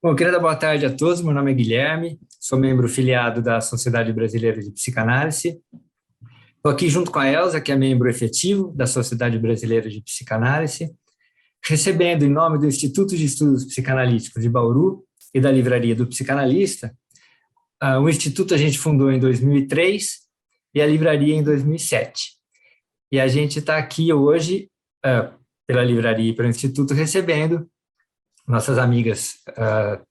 Bom, eu queria dar boa tarde a todos. Meu nome é Guilherme, sou membro filiado da Sociedade Brasileira de Psicanálise. Estou aqui junto com a Elza, que é membro efetivo da Sociedade Brasileira de Psicanálise, recebendo, em nome do Instituto de Estudos Psicanalíticos de Bauru e da Livraria do Psicanalista. O Instituto a gente fundou em 2003 e a livraria em 2007. E a gente está aqui hoje, pela livraria e pelo Instituto, recebendo nossas amigas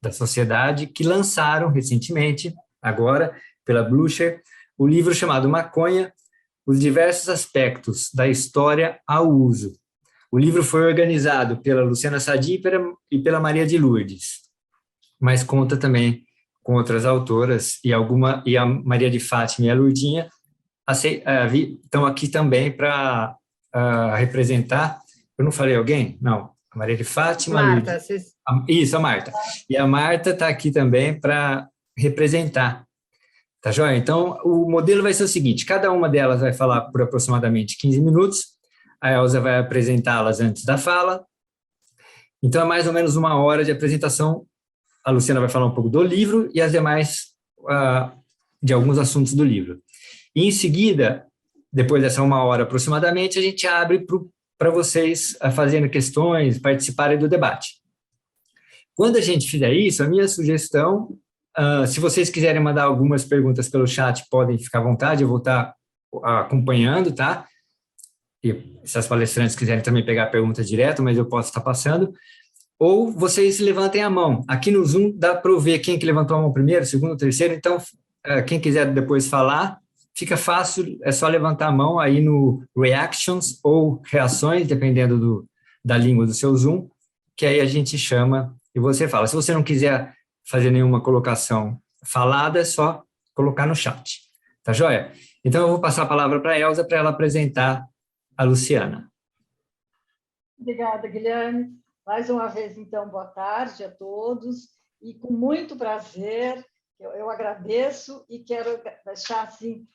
da sociedade, que lançaram recentemente, agora, pela Blucher, o livro chamado Maconha, os diversos aspectos da história ao uso. O livro foi organizado pela Luciana Sadi e pela Maria de Lourdes, mas conta também com outras autoras, e a Maria de Fátima e a Lourdinha estão aqui também para representar. Eu não falei alguém? Não. A Maria de Fátima, Marta, isso, a Marta. E a Marta está aqui também para representar. Tá joia? Então, o modelo vai ser o seguinte: cada uma delas vai falar por aproximadamente 15 minutos, a Elza vai apresentá-las antes da fala. Então, é mais ou menos uma hora de apresentação. A Luciana vai falar um pouco do livro e as demais de alguns assuntos do livro. E, em seguida, depois dessa uma hora aproximadamente, a gente abre para vocês fazendo questões, participarem do debate. Quando a gente fizer isso, a minha sugestão, se vocês quiserem mandar algumas perguntas pelo chat, podem ficar à vontade, eu vou estar acompanhando, tá? E se as palestrantes quiserem também pegar a pergunta direto, mas eu posso estar passando. Ou vocês levantem a mão. Aqui no Zoom dá para ver quem que levantou a mão primeiro, segundo, terceiro, então quem quiser depois falar, fica fácil, é só levantar a mão aí no Reactions ou Reações, dependendo da língua do seu Zoom, que aí a gente chama e você fala. Se você não quiser fazer nenhuma colocação falada, é só colocar no chat. Tá joia? Então, eu vou passar a palavra para a Elza para ela apresentar a Luciana. Obrigada, Guilherme. Mais uma vez, então, boa tarde a todos. E com muito prazer, eu agradeço e quero deixar, assim,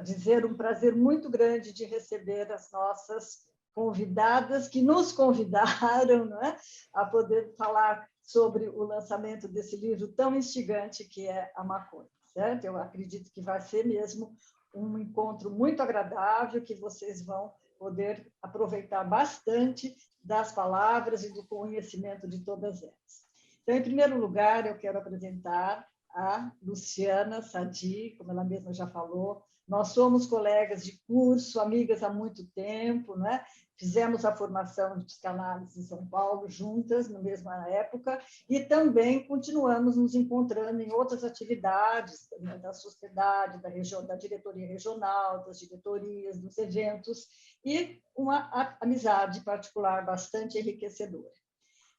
dizer um prazer muito grande de receber as nossas convidadas que nos convidaram, não é? A poder falar sobre o lançamento desse livro tão instigante que é a maconha, certo? Eu acredito que vai ser mesmo um encontro muito agradável, que vocês vão poder aproveitar bastante das palavras e do conhecimento de todas elas. Então, em primeiro lugar, eu quero apresentar a Luciana Sadi, como ela mesma já falou. Nós somos colegas de curso, amigas há muito tempo, né? Fizemos a formação de psicanálise em São Paulo juntas, na mesma época, e também continuamos nos encontrando em outras atividades, né, da sociedade, da diretoria regional, das diretorias, dos eventos, e uma amizade particular bastante enriquecedora.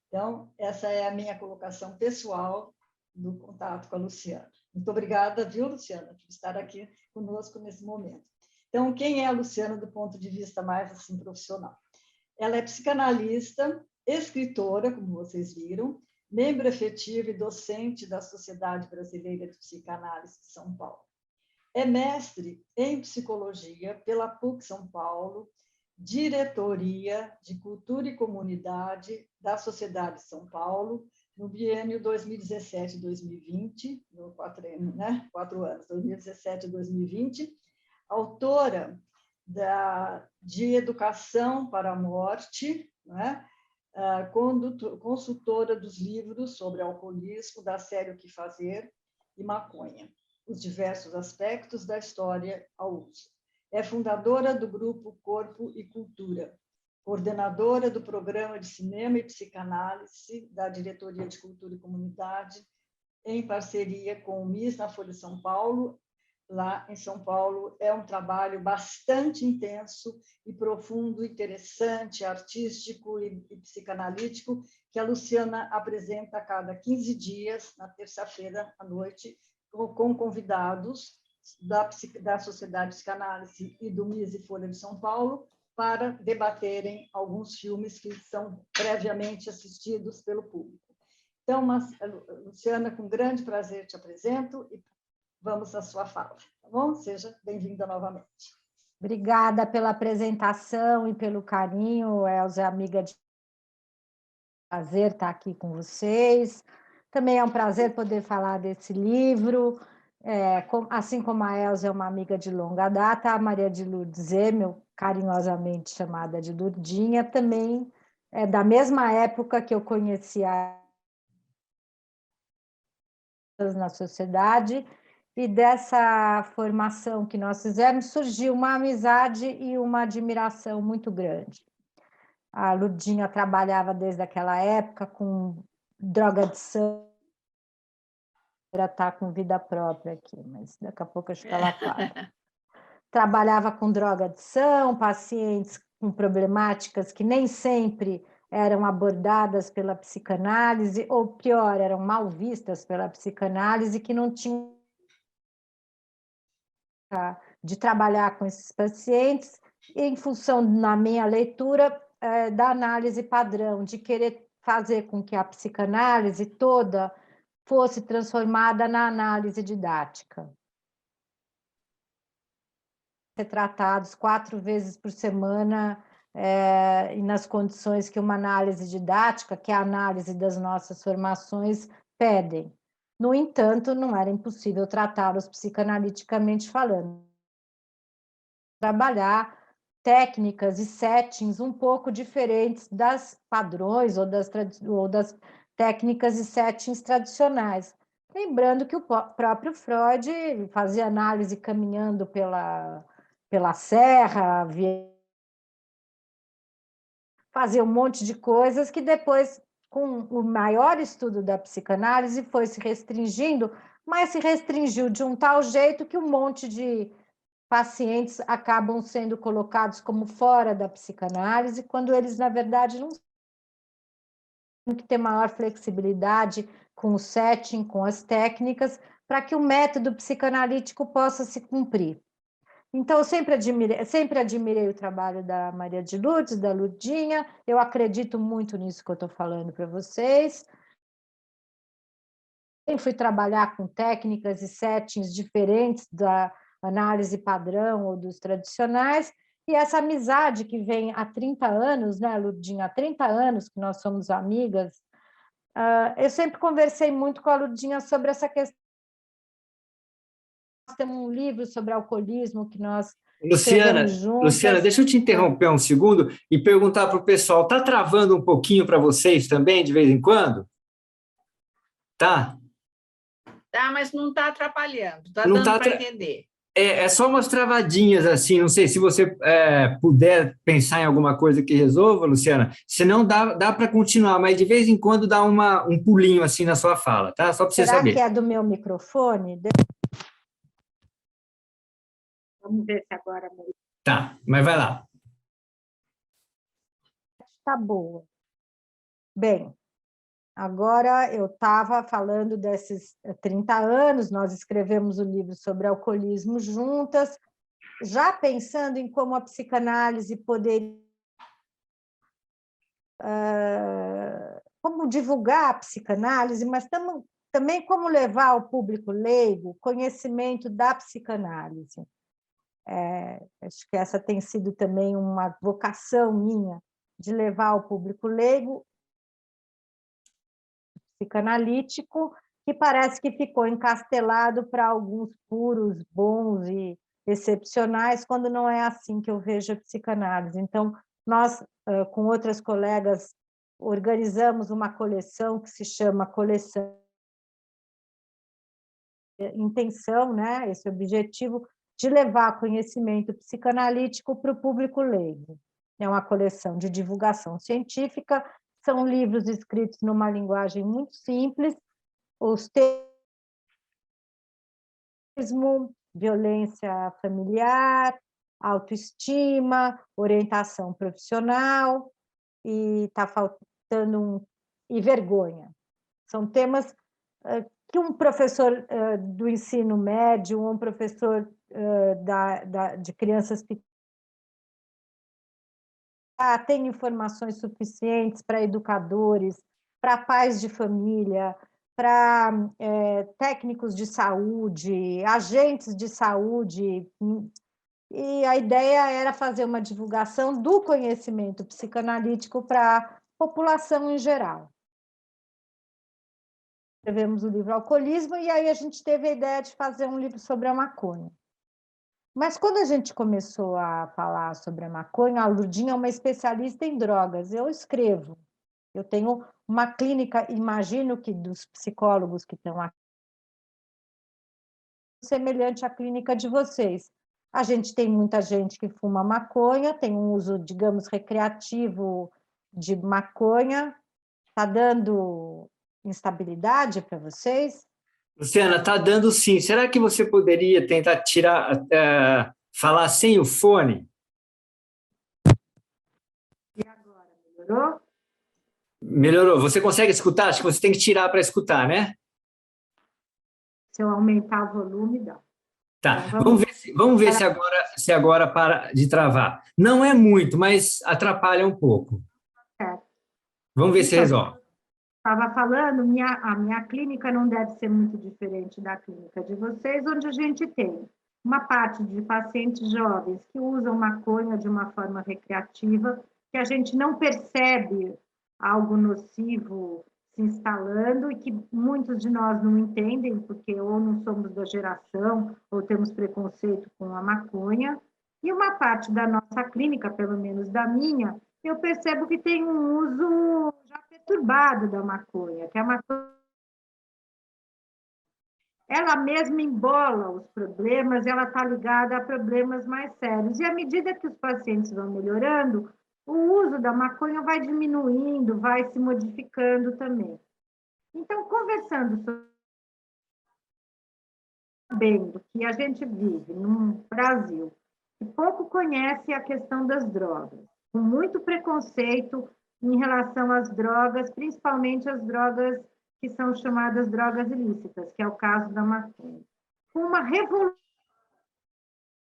Então, essa é a minha colocação pessoal do contato com a Luciana. Muito obrigada, viu, Luciana, por estar aqui conosco nesse momento. Então, quem é a Luciana do ponto de vista mais assim, profissional? Ela é psicanalista, escritora, como vocês viram, membro efetivo e docente da Sociedade Brasileira de Psicanálise de São Paulo. É mestre em psicologia pela PUC São Paulo, diretoria de Cultura e Comunidade da Sociedade de São Paulo, no biênio 2017-2020, no 4 anos, 2017 e 2020, autora de Educação para a Morte, né? Consultora dos livros sobre alcoolismo, da série O que Fazer e Maconha, os diversos aspectos da história ao uso. É fundadora do grupo Corpo e Cultura, coordenadora do programa de cinema e psicanálise da Diretoria de Cultura e Comunidade, em parceria com o MIS na Folha de São Paulo. Lá em São Paulo é um trabalho bastante intenso e profundo, interessante, artístico e psicanalítico, que a Luciana apresenta a cada 15 dias, na terça-feira à noite, com convidados da Sociedade de Psicanálise e do MIS e Folha de São Paulo, para debaterem alguns filmes que são previamente assistidos pelo público. Então, Luciana, com grande prazer te apresento e vamos à sua fala, tá bom? Seja bem-vinda novamente. Obrigada pela apresentação e pelo carinho, Elza, amiga de prazer estar aqui com vocês. Também é um prazer poder falar desse livro. Assim como a Elza é uma amiga de longa data, a Maria de Lourdes Emel, carinhosamente chamada de Lourdinha, também é da mesma época que eu conhecia na sociedade, e dessa formação que nós fizemos surgiu uma amizade e uma admiração muito grande. A Lourdinha trabalhava desde aquela época com drogadição, ela está com vida própria aqui, mas daqui a pouco acho que ela fala. Trabalhava com drogadição, pacientes com problemáticas que nem sempre eram abordadas pela psicanálise, ou pior, eram mal vistas pela psicanálise, que não tinham de trabalhar com esses pacientes, em função, na minha leitura, da análise padrão, de querer fazer com que a psicanálise toda fosse transformada na análise didática. Ser tratados 4 vezes por semana, e nas condições que uma análise didática, que é a análise das nossas formações, pedem. No entanto, não era impossível tratá-los psicanaliticamente falando. Trabalhar técnicas e settings um pouco diferentes das padrões ou das técnicas e settings tradicionais. Lembrando que o próprio Freud fazia análise caminhando pela serra, fazia um monte de coisas que depois, com o maior estudo da psicanálise, foi se restringindo, mas se restringiu de um tal jeito que um monte de pacientes acabam sendo colocados como fora da psicanálise, quando eles, na verdade, não têm que ter maior flexibilidade com o setting, com as técnicas, para que o método psicanalítico possa se cumprir. Então, eu sempre admirei o trabalho da Maria de Lourdes, da Lourdinha, eu acredito muito nisso que eu estou falando para vocês. Eu fui trabalhar com técnicas e settings diferentes da análise padrão ou dos tradicionais, e essa amizade que vem há 30 anos, né, Lourdinha, há 30 anos que nós somos amigas, eu sempre conversei muito com a Lourdinha sobre essa questão. Nós temos um livro sobre alcoolismo que nós escrevemos juntas. Luciana, deixa eu te interromper um segundo e perguntar para o pessoal, está travando um pouquinho para vocês também, de vez em quando? Tá? Tá, mas não está atrapalhando, está dando para entender. É só umas travadinhas assim, não sei se você puder pensar em alguma coisa que resolva, Luciana, senão dá para continuar, mas de vez em quando dá um pulinho assim na sua fala, tá? Só para você saber. Será que é do meu microfone? Vamos ver se agora... Tá, mas vai lá. Tá boa. Bem, agora eu estava falando desses 30 anos, nós escrevemos o livro sobre alcoolismo juntas, já pensando em como a psicanálise poderia... como divulgar a psicanálise, mas também como levar ao público leigo conhecimento da psicanálise. Acho que essa tem sido também uma vocação minha, de levar ao público leigo psicanalítico, que parece que ficou encastelado para alguns puros, bons e excepcionais, quando não é assim que eu vejo a psicanálise. Então, nós, com outras colegas, organizamos uma coleção que se chama Coleção Intenção, né? Esse objetivo de levar conhecimento psicanalítico para o público leigo. É uma coleção de divulgação científica, são livros escritos numa linguagem muito simples, os termos, violência familiar, autoestima, orientação profissional, e está faltando e vergonha. São temas que um professor do ensino médio, ou um professor de crianças pequenas tem informações suficientes para educadores, para pais de família, para técnicos de saúde, agentes de saúde, e a ideia era fazer uma divulgação do conhecimento psicanalítico para a população em geral. escrevemos o livro Alcoolismo, e aí a gente teve a ideia de fazer um livro sobre a maconha. Mas quando a gente começou a falar sobre a maconha, a Lurdinha é uma especialista em drogas. Eu escrevo. Eu tenho uma clínica, imagino que dos psicólogos que estão aqui, semelhante à clínica de vocês. A gente tem muita gente que fuma maconha, tem um uso, digamos, recreativo de maconha. Está dando instabilidade para vocês? Luciana, está dando sim. Será que você poderia tentar falar sem o fone? E agora, melhorou? Melhorou. Você consegue escutar? Acho que você tem que tirar para escutar, né? Se eu aumentar o volume, dá. Tá. Então, Vamos ver se agora para de travar. Não é muito, mas atrapalha um pouco. Vamos ver se resolve. Estava falando, a minha clínica não deve ser muito diferente da clínica de vocês, onde a gente tem uma parte de pacientes jovens que usam maconha de uma forma recreativa, que a gente não percebe algo nocivo se instalando e que muitos de nós não entendem, porque ou não somos da geração, ou temos preconceito com a maconha. E uma parte da nossa clínica, pelo menos da minha, eu percebo que tem um uso já perturbado da maconha, que a maconha ela mesma embola os problemas, ela está ligada a problemas mais sérios. E à medida que os pacientes vão melhorando, o uso da maconha vai diminuindo, vai se modificando também. Então, conversando sobre sabendo que a gente vive num Brasil que pouco conhece a questão das drogas, com muito preconceito em relação às drogas, principalmente as drogas que são chamadas drogas ilícitas, que é o caso da maconha. Com uma revolução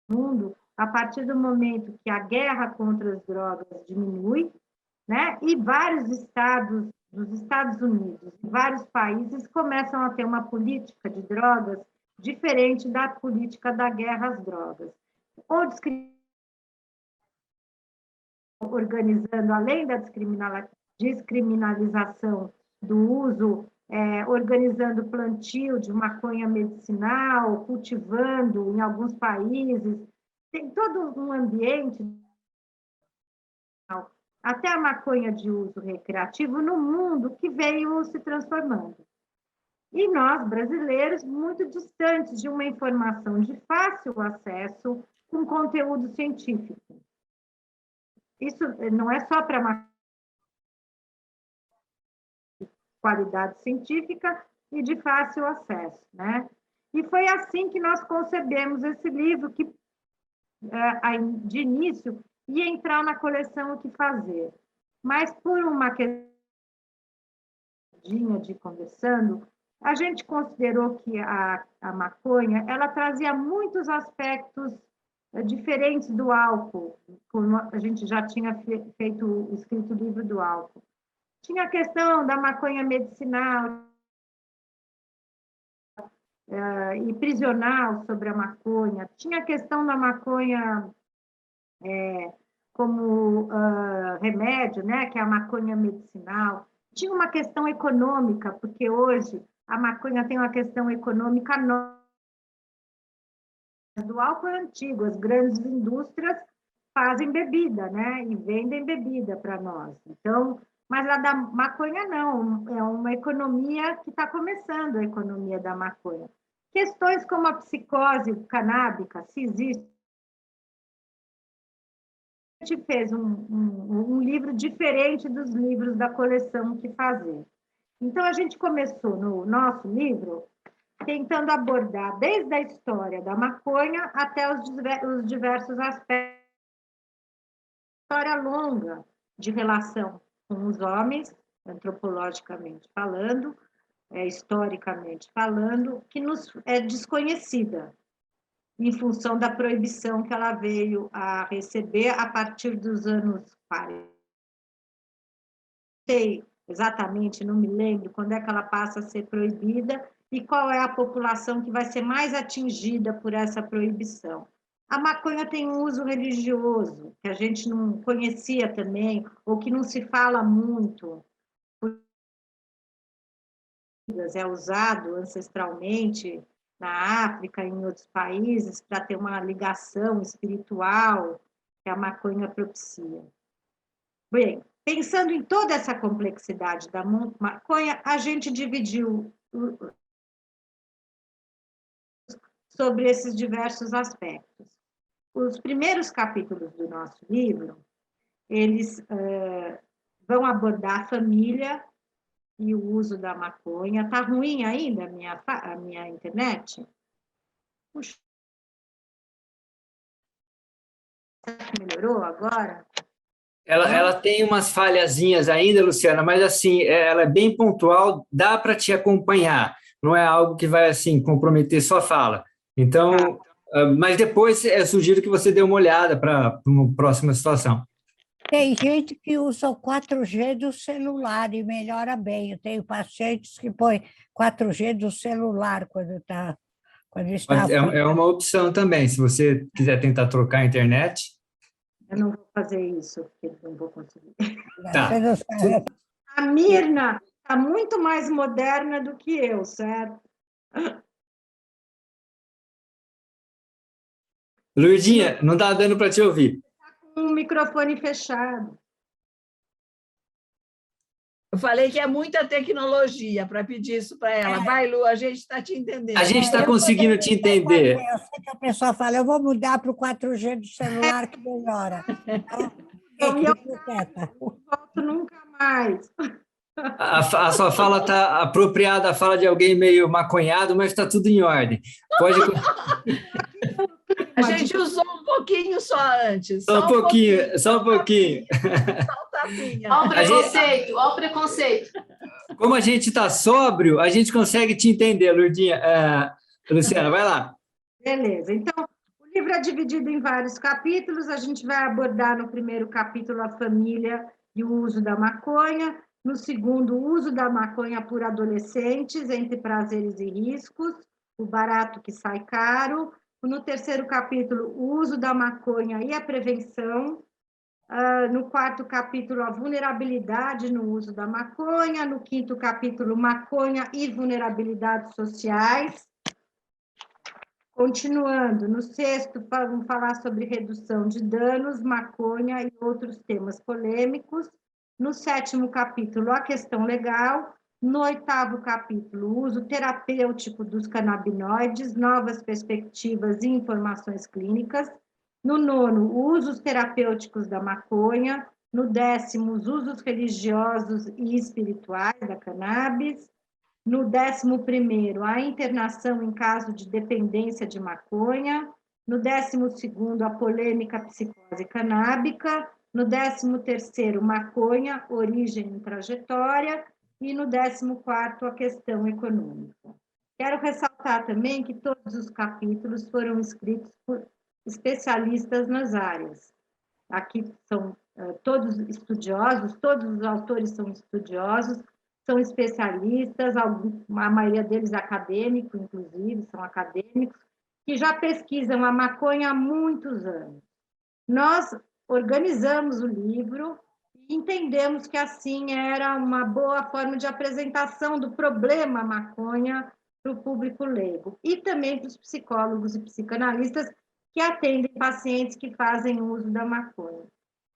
no mundo, a partir do momento que a guerra contra as drogas diminui, né, e vários estados dos Estados Unidos, vários países começam a ter uma política de drogas diferente da política da guerra às drogas. Ou organizando, além da descriminalização do uso, organizando plantio de maconha medicinal, cultivando em alguns países, tem todo um ambiente, até a maconha de uso recreativo no mundo que veio se transformando. E nós, brasileiros, muito distantes de uma informação de fácil acesso com conteúdo científico. Isso não é só para qualidade científica e de fácil acesso, né? E foi assim que nós concebemos esse livro, que de início ia entrar na coleção O que Fazer. Mas por uma questão de conversando, a gente considerou que a maconha ela trazia muitos aspectos diferentes do álcool, como a gente já tinha escrito o livro do álcool. Tinha a questão da maconha medicinal e prisional sobre a maconha, tinha a questão da maconha como remédio, né, que é a maconha medicinal. Tinha uma questão econômica, porque hoje a maconha tem uma questão econômica do álcool antigo, as grandes indústrias fazem bebida, né, e vendem bebida para nós. Então, mas a da maconha não, é uma economia que está começando, a economia da maconha. Questões como a psicose canábica, se existe. A gente fez um livro diferente dos livros da coleção O que Fazer. Então, a gente começou no nosso livro tentando abordar desde a história da maconha até os diversos aspectos. História longa de relação com os homens, antropologicamente falando, historicamente falando, que nos é desconhecida, em função da proibição que ela veio a receber a partir dos anos 40. Sei exatamente, não me lembro quando é que ela passa a ser proibida e qual é a população que vai ser mais atingida por essa proibição. A maconha tem um uso religioso, que a gente não conhecia também, ou que não se fala muito. é usado ancestralmente na África e em outros países para ter uma ligação espiritual que a maconha propicia. Bem, pensando em toda essa complexidade da maconha, a gente dividiu sobre esses diversos aspectos. Os primeiros capítulos do nosso livro, eles vão abordar a família e o uso da maconha. Está ruim ainda a minha internet? Puxa. Melhorou agora? Ela tem umas falhazinhas ainda, Luciana, mas assim, ela é bem pontual, dá para te acompanhar, não é algo que vai assim comprometer sua fala. Então, mas depois eu sugiro que você dê uma olhada para uma próxima situação. Tem gente que usa o 4G do celular e melhora bem. Eu tenho pacientes que põem 4G do celular quando está. É uma opção também, se você quiser tentar trocar a internet. Eu não vou fazer isso, porque não vou conseguir. Tá. A Mirna está muito mais moderna do que eu, certo? Lourdinha, não está dando para te ouvir. Com o microfone fechado. Eu falei que é muita tecnologia para pedir isso para ela. Vai, Lu, a gente está te entendendo. A gente está conseguindo te entender. Eu sei que a pessoa fala, eu vou mudar para o 4G do celular que melhora. Eu não volto nunca mais. A sua fala está apropriada à fala de alguém meio maconhado, mas está tudo em ordem. Pode... A gente usou um pouquinho só antes. Só um pouquinho, só um pouquinho. Olha o preconceito, olha o preconceito. Como a gente está sóbrio, a gente consegue te entender, Lourdinha. Luciana, vai lá. Beleza. Então, o livro é dividido em vários capítulos. A gente vai abordar no primeiro capítulo a família e o uso da maconha. No segundo, o uso da maconha por adolescentes, entre prazeres e riscos, o barato que sai caro. No terceiro capítulo, o uso da maconha e a prevenção. No quarto capítulo, a vulnerabilidade no uso da maconha. No quinto capítulo, maconha e vulnerabilidades sociais. Continuando, no sexto, vamos falar sobre redução de danos, maconha e outros temas polêmicos. No sétimo capítulo, a questão legal. No oitavo capítulo, o uso terapêutico dos canabinoides, novas perspectivas e informações clínicas. No nono, usos terapêuticos da maconha. No décimo, os usos religiosos e espirituais da cannabis. No 11º, a internação em caso de dependência de maconha. No 12º, a polêmica psicose canábica. No 13º, maconha, origem e trajetória. E no 14º, a questão econômica. Quero ressaltar também que todos os capítulos foram escritos por especialistas nas áreas. Aqui são todos estudiosos, todos os autores são estudiosos, são especialistas, a maioria deles acadêmico, inclusive, são acadêmicos, que já pesquisam a maconha há muitos anos. Nós organizamos o livro e entendemos que assim era uma boa forma de apresentação do problema maconha para o público leigo e também para os psicólogos e psicanalistas que atendem pacientes que fazem uso da maconha.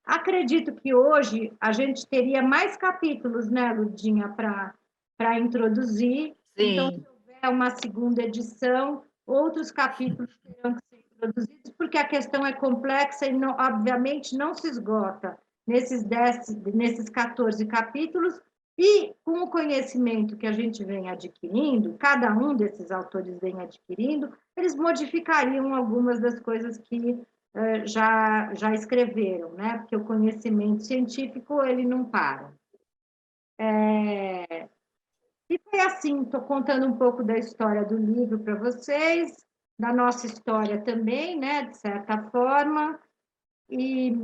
Acredito que hoje a gente teria mais capítulos, né, Ludinha, para introduzir. Sim. Então, se houver uma segunda edição, outros capítulos terão que ser introduzidos, porque a questão é complexa e, não, obviamente, não se esgota nesses 14 capítulos, e com o conhecimento que a gente vem adquirindo, cada um desses autores vem adquirindo, eles modificariam algumas das coisas que já escreveram, né? Porque o conhecimento científico, ele não para. E foi assim, estou contando um pouco da história do livro para vocês, da nossa história também, né? De certa forma, e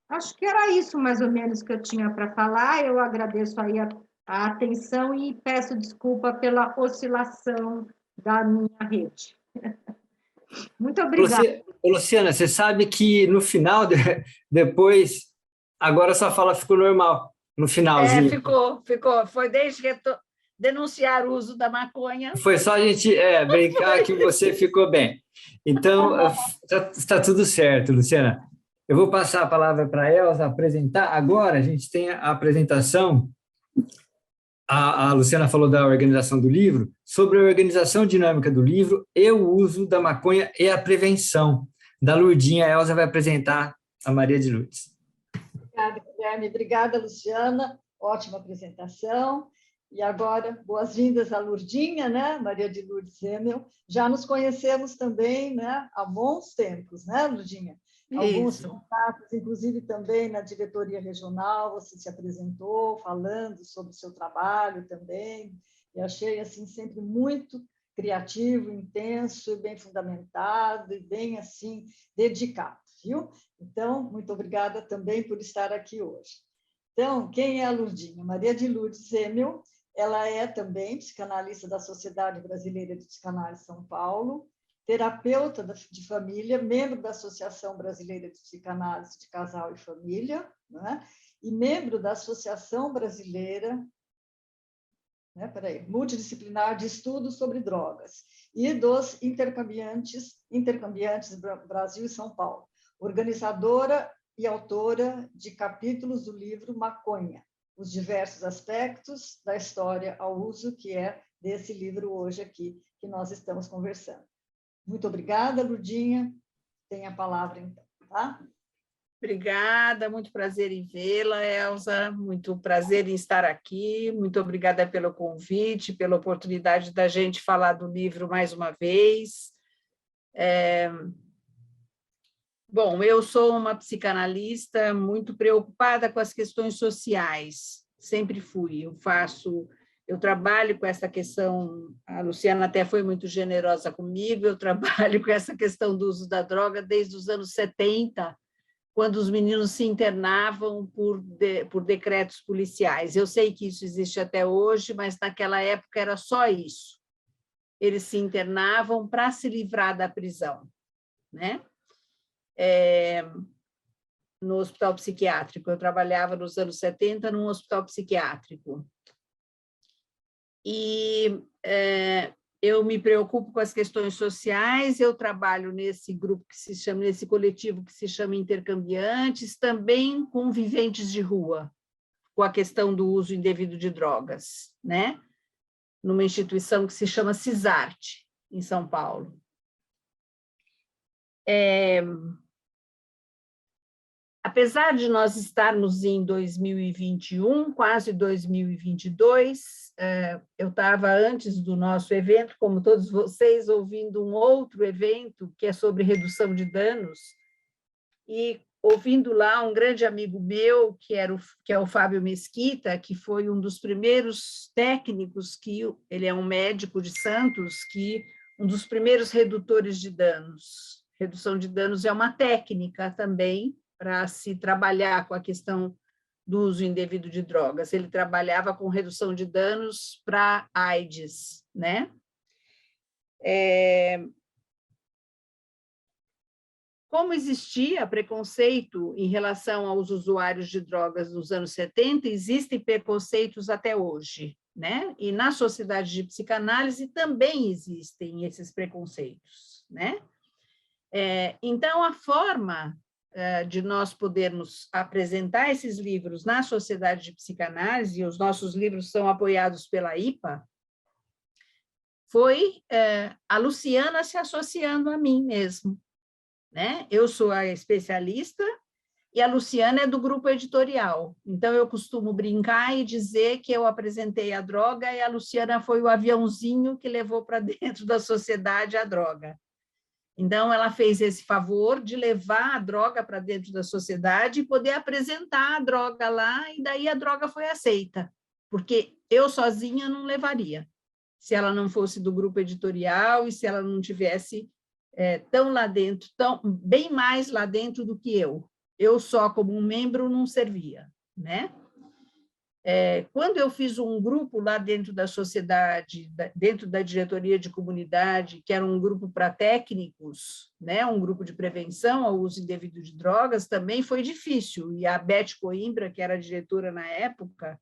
acho que era isso mais ou menos que eu tinha para falar. Eu agradeço aí a atenção e peço desculpa pela oscilação da minha rede. Muito obrigada. Luciana, você sabe que no final, depois, agora sua fala ficou normal. no finalzinho. Ficou. Foi desde que denunciar o uso da maconha. Foi só a gente brincar que você ficou bem. Então, está tudo certo, Luciana. Eu vou passar a palavra para a Elza apresentar. Agora, a gente tem a apresentação. A Luciana falou da organização do livro, sobre a organização dinâmica do livro e o uso da maconha e a prevenção. Da Lurdinha, a Elza vai apresentar a Maria de Lourdes. Obrigada, Guilherme. Obrigada, Luciana. Ótima apresentação. E agora, boas-vindas à Lurdinha, né? Maria de Lourdes Hemel. Já nos conhecemos também, né? Há bons tempos, né, Lurdinha? Alguns contatos, inclusive também na diretoria regional, você se apresentou falando sobre o seu trabalho também, e achei assim sempre muito criativo, intenso, bem fundamentado e bem assim dedicado, viu? Então, muito obrigada também por estar aqui hoje. Então, quem é a Lurdinha? Maria de Lourdes Hemel, ela é também psicanalista da Sociedade Brasileira de Psicanálise São Paulo, terapeuta de família, membro da Associação Brasileira de Psicanálise de Casal e Família, né? E membro da Associação Brasileira, Multidisciplinar de Estudos sobre Drogas, e dos Intercambiantes Brasil e São Paulo, organizadora e autora de capítulos do livro Maconha, os diversos aspectos da história ao uso, que é desse livro hoje aqui, que nós estamos conversando. Muito obrigada, Lurdinha. Tem a palavra, então, tá? Obrigada, muito prazer em vê-la, Elza, muito prazer em estar aqui, muito obrigada pelo convite, pela oportunidade da gente falar do livro mais uma vez. Bom, eu sou uma psicanalista muito preocupada com as questões sociais, sempre fui, eu trabalho com essa questão, a Luciana até foi muito generosa comigo, eu trabalho com essa questão do uso da droga desde os anos 70, quando os meninos se internavam por decretos policiais. Eu sei que isso existe até hoje, mas naquela época era só isso. Eles se internavam para se livrar da prisão, né? No hospital psiquiátrico. Eu trabalhava nos anos 70 num hospital psiquiátrico. E eu me preocupo com as questões sociais, eu trabalho nesse grupo nesse coletivo que se chama Intercambiantes, também com viventes de rua, com a questão do uso indevido de drogas, né? Numa instituição que se chama CISART, em São Paulo. Apesar de nós estarmos em 2021, quase 2022, eu estava antes do nosso evento, como todos vocês, ouvindo um outro evento que é sobre redução de danos, e ouvindo lá um grande amigo meu, que é o Fábio Mesquita, que foi um dos primeiros técnicos, ele é um médico de Santos, um dos primeiros redutores de danos. Redução de danos é uma técnica também, para se trabalhar com a questão do uso indevido de drogas. Ele trabalhava com redução de danos para AIDS, né? Como existia preconceito em relação aos usuários de drogas nos anos 70, existem preconceitos até hoje, né? E na sociedade de psicanálise também existem esses preconceitos, né? Então, a forma de nós podermos apresentar esses livros na sociedade de psicanálise, e os nossos livros são apoiados pela IPA, foi a Luciana se associando a mim mesmo, né? Eu sou a especialista e a Luciana é do grupo editorial, então eu costumo brincar e dizer que eu apresentei a droga e a Luciana foi o aviãozinho que levou para dentro da sociedade a droga. Então, ela fez esse favor de levar a droga para dentro da sociedade e poder apresentar a droga lá, e daí a droga foi aceita, porque eu sozinha não levaria, se ela não fosse do grupo editorial e se ela não tivesse tão lá dentro, bem mais lá dentro do que eu. Eu só, como um membro, não servia, né? Quando eu fiz um grupo lá dentro da sociedade, dentro da diretoria de comunidade, que era um grupo para técnicos, né, um grupo de prevenção ao uso indevido de drogas, também foi difícil. E a Beth Coimbra, que era a diretora na época,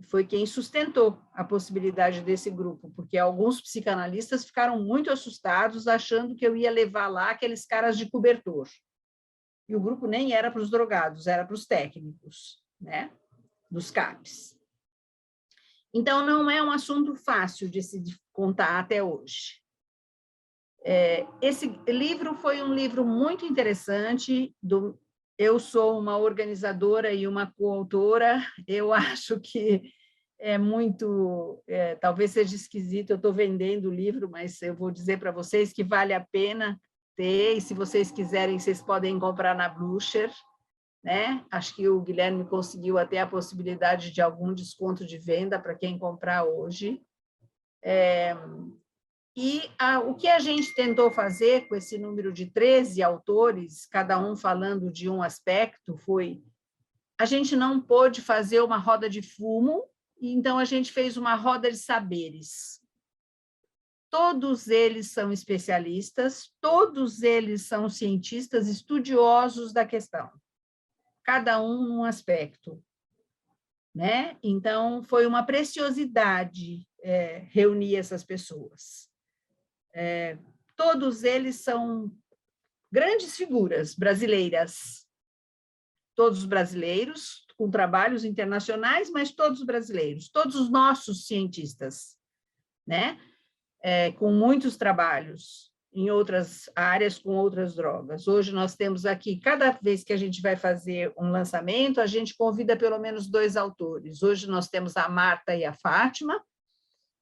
foi quem sustentou a possibilidade desse grupo, porque alguns psicanalistas ficaram muito assustados, achando que eu ia levar lá aqueles caras de cobertor. E o grupo nem era para os drogados, era para os técnicos, né? Dos CAPs. Então, não é um assunto fácil de se contar até hoje. Esse livro foi um livro muito interessante. Eu sou uma organizadora e uma coautora. Eu acho que é muito... talvez seja esquisito, eu estou vendendo o livro, mas eu vou dizer para vocês que vale a pena ter, e se vocês quiserem, vocês podem comprar na Blucher, né? Acho que o Guilherme conseguiu até a possibilidade de algum desconto de venda para quem comprar hoje. O que a gente tentou fazer com esse número de 13 autores, cada um falando de um aspecto, foi... A gente não pôde fazer uma roda de fumo, então a gente fez uma roda de saberes. Todos eles são especialistas, todos eles são cientistas estudiosos da questão. Cada um num aspecto, né? Então, foi uma preciosidade reunir essas pessoas. Todos eles são grandes figuras brasileiras, todos brasileiros, com trabalhos internacionais, mas todos brasileiros, todos os nossos cientistas, né? Com muitos trabalhos em outras áreas, com outras drogas. Hoje nós temos aqui, cada vez que a gente vai fazer um lançamento, a gente convida pelo menos 2 autores. Hoje nós temos a Marta e a Fátima,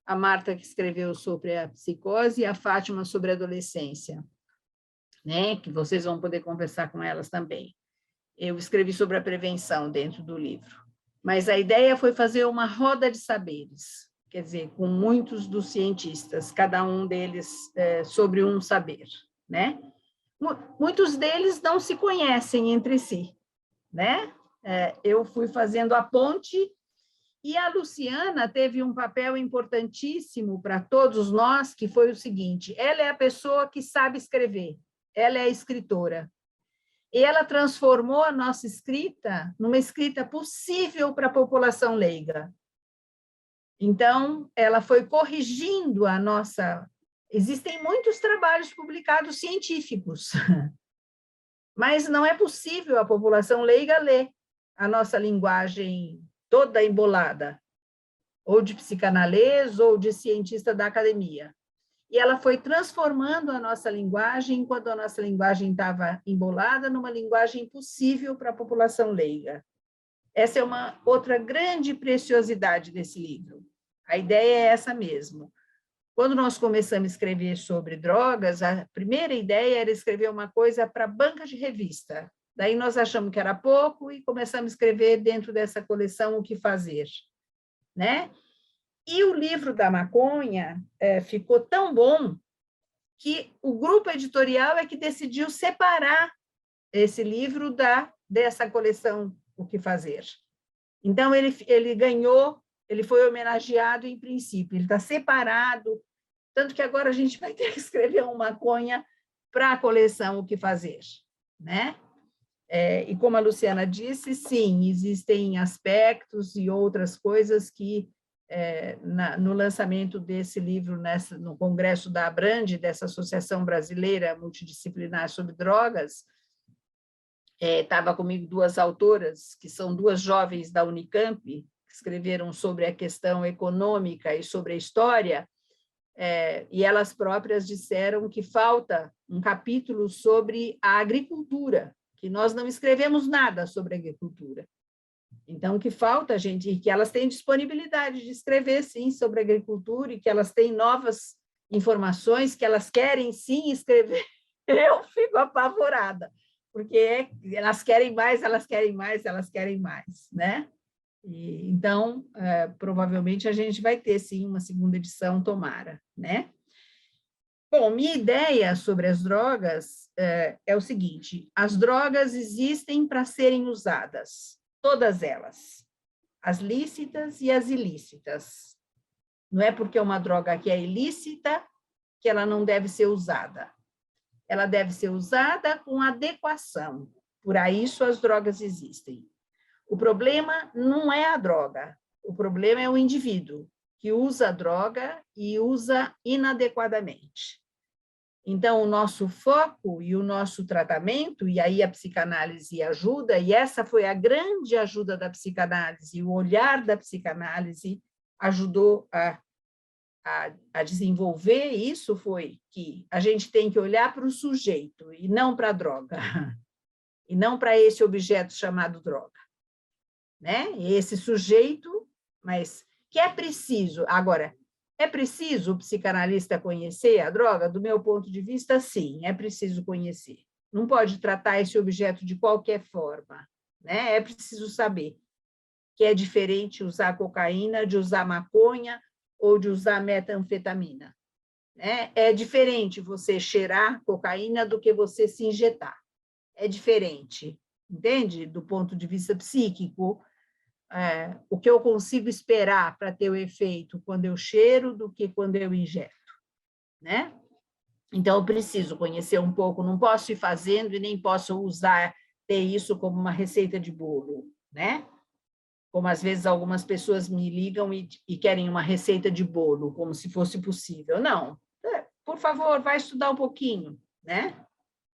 a Marta que escreveu sobre a psicose e a Fátima sobre a adolescência, né? Que vocês vão poder conversar com elas também. Eu escrevi sobre a prevenção dentro do livro. Mas a ideia foi fazer uma roda de saberes, quer dizer, com muitos dos cientistas, cada um deles sobre um saber, né? Muitos deles não se conhecem entre si, né? Eu fui fazendo a ponte e a Luciana teve um papel importantíssimo para todos nós, que foi o seguinte: ela é a pessoa que sabe escrever, ela é a escritora. E ela transformou a nossa escrita numa escrita possível para a população leiga. Então, ela foi corrigindo a nossa... Existem muitos trabalhos publicados científicos, mas não é possível a população leiga ler a nossa linguagem toda embolada, ou de psicanalês, ou de cientista da academia. E ela foi transformando a nossa linguagem, enquanto a nossa linguagem estava embolada, numa linguagem possível para a população leiga. Essa é uma outra grande preciosidade desse livro. A ideia é essa mesmo. Quando nós começamos a escrever sobre drogas, a primeira ideia era escrever uma coisa para banca de revista. Daí nós achamos que era pouco e começamos a escrever dentro dessa coleção O que Fazer, né? E o livro da maconha ficou tão bom que o grupo editorial é que decidiu separar esse livro dessa coleção O que Fazer. Então, ele ganhou, ele foi homenageado em princípio, ele está separado, tanto que agora a gente vai ter que escrever uma maconha para a coleção O que Fazer, né? E como a Luciana disse, sim, existem aspectos e outras coisas que no lançamento desse livro, no Congresso da ABRANDE, dessa Associação Brasileira Multidisciplinar sobre Drogas, estava comigo 2 autoras, que são 2 jovens da Unicamp, que escreveram sobre a questão econômica e sobre a história, e elas próprias disseram que falta um capítulo sobre a agricultura, que nós não escrevemos nada sobre a agricultura. Então, que falta, gente, e que elas têm disponibilidade de escrever, sim, sobre agricultura, e que elas têm novas informações, que elas querem, sim, escrever. Eu fico apavorada, porque elas querem mais, elas querem mais, elas querem mais, né? Então, provavelmente, a gente vai ter, sim, uma segunda edição, tomara, né? Bom, minha ideia sobre as drogas é o seguinte: as drogas existem para serem usadas, todas elas. as lícitas e as ilícitas. Não é porque uma droga que é ilícita que ela não deve ser usada. Ela deve ser usada com adequação. Por isso as drogas existem. O problema não é a droga, o problema é o indivíduo que usa a droga e usa inadequadamente. Então, o nosso foco e o nosso tratamento, e aí a psicanálise ajuda, e essa foi a grande ajuda da psicanálise, o olhar da psicanálise ajudou a desenvolver isso, foi que a gente tem que olhar para o sujeito e não para a droga, e não para esse objeto chamado droga, né? Esse sujeito, mas que é preciso, agora, é preciso o psicanalista conhecer a droga? Do meu ponto de vista, sim, é preciso conhecer. Não pode tratar esse objeto de qualquer forma, né? É preciso saber que é diferente usar cocaína de usar maconha ou de usar metanfetamina, né? É diferente você cheirar cocaína do que você se injetar. É diferente, entende? Do ponto de vista psíquico, o que eu consigo esperar para ter o efeito quando eu cheiro do que quando eu injeto, né? Então, eu preciso conhecer um pouco, não posso ir fazendo e nem posso ter isso como uma receita de bolo, né? Como às vezes algumas pessoas me ligam e querem uma receita de bolo, como se fosse possível. Não, por favor, vai estudar um pouquinho, né?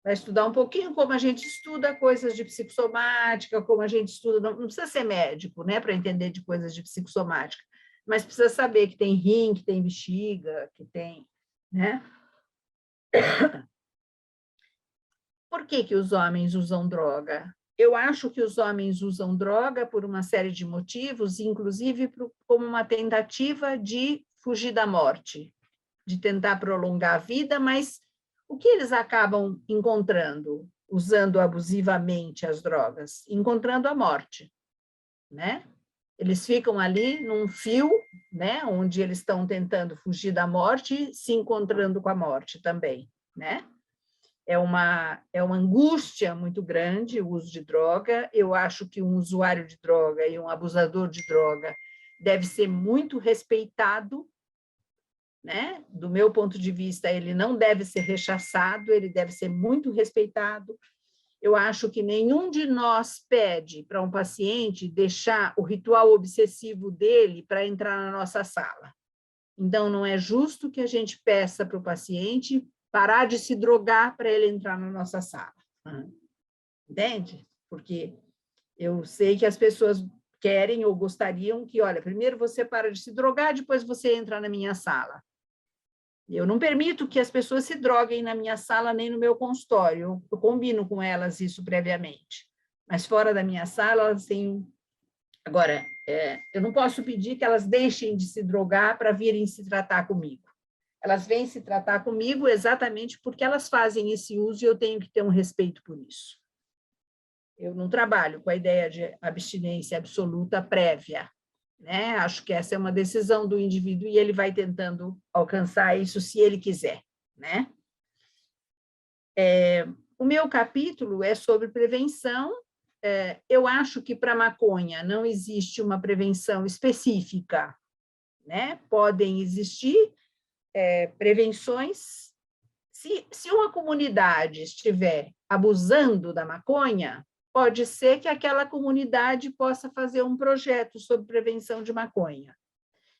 Vai estudar um pouquinho como a gente estuda coisas de psicossomática, como a gente estuda, não precisa ser médico, né, para entender de coisas de psicossomática, mas precisa saber que tem rim, que tem bexiga, que tem, né? Por que os homens usam droga? Eu acho que os homens usam droga por uma série de motivos, inclusive como uma tentativa de fugir da morte, de tentar prolongar a vida, mas o que eles acabam encontrando, usando abusivamente as drogas? Encontrando a morte, né? Eles ficam ali num fio, né, onde eles estão tentando fugir da morte, se encontrando com a morte também, né? É uma angústia muito grande o uso de droga. Eu acho que um usuário de droga e um abusador de droga deve ser muito respeitado, né? Do meu ponto de vista, ele não deve ser rechaçado, ele deve ser muito respeitado. Eu acho que nenhum de nós pede para um paciente deixar o ritual obsessivo dele para entrar na nossa sala. Então, não é justo que a gente peça para o paciente parar de se drogar para ele entrar na nossa sala. Entende? Porque eu sei que as pessoas querem ou gostariam que, olha, primeiro você para de se drogar, depois você entra na minha sala. Eu não permito que as pessoas se droguem na minha sala nem no meu consultório. Eu combino com elas isso previamente. Mas fora da minha sala, elas têm... Agora, eu não posso pedir que elas deixem de se drogar para virem se tratar comigo. Elas vêm se tratar comigo exatamente porque elas fazem esse uso e eu tenho que ter um respeito por isso. Eu não trabalho com a ideia de abstinência absoluta prévia, né? Acho que essa é uma decisão do indivíduo e ele vai tentando alcançar isso se ele quiser, né? O meu capítulo é sobre prevenção. Eu acho que para maconha não existe uma prevenção específica, né? Podem existir prevenções. Se uma comunidade estiver abusando da maconha, pode ser que aquela comunidade possa fazer um projeto sobre prevenção de maconha.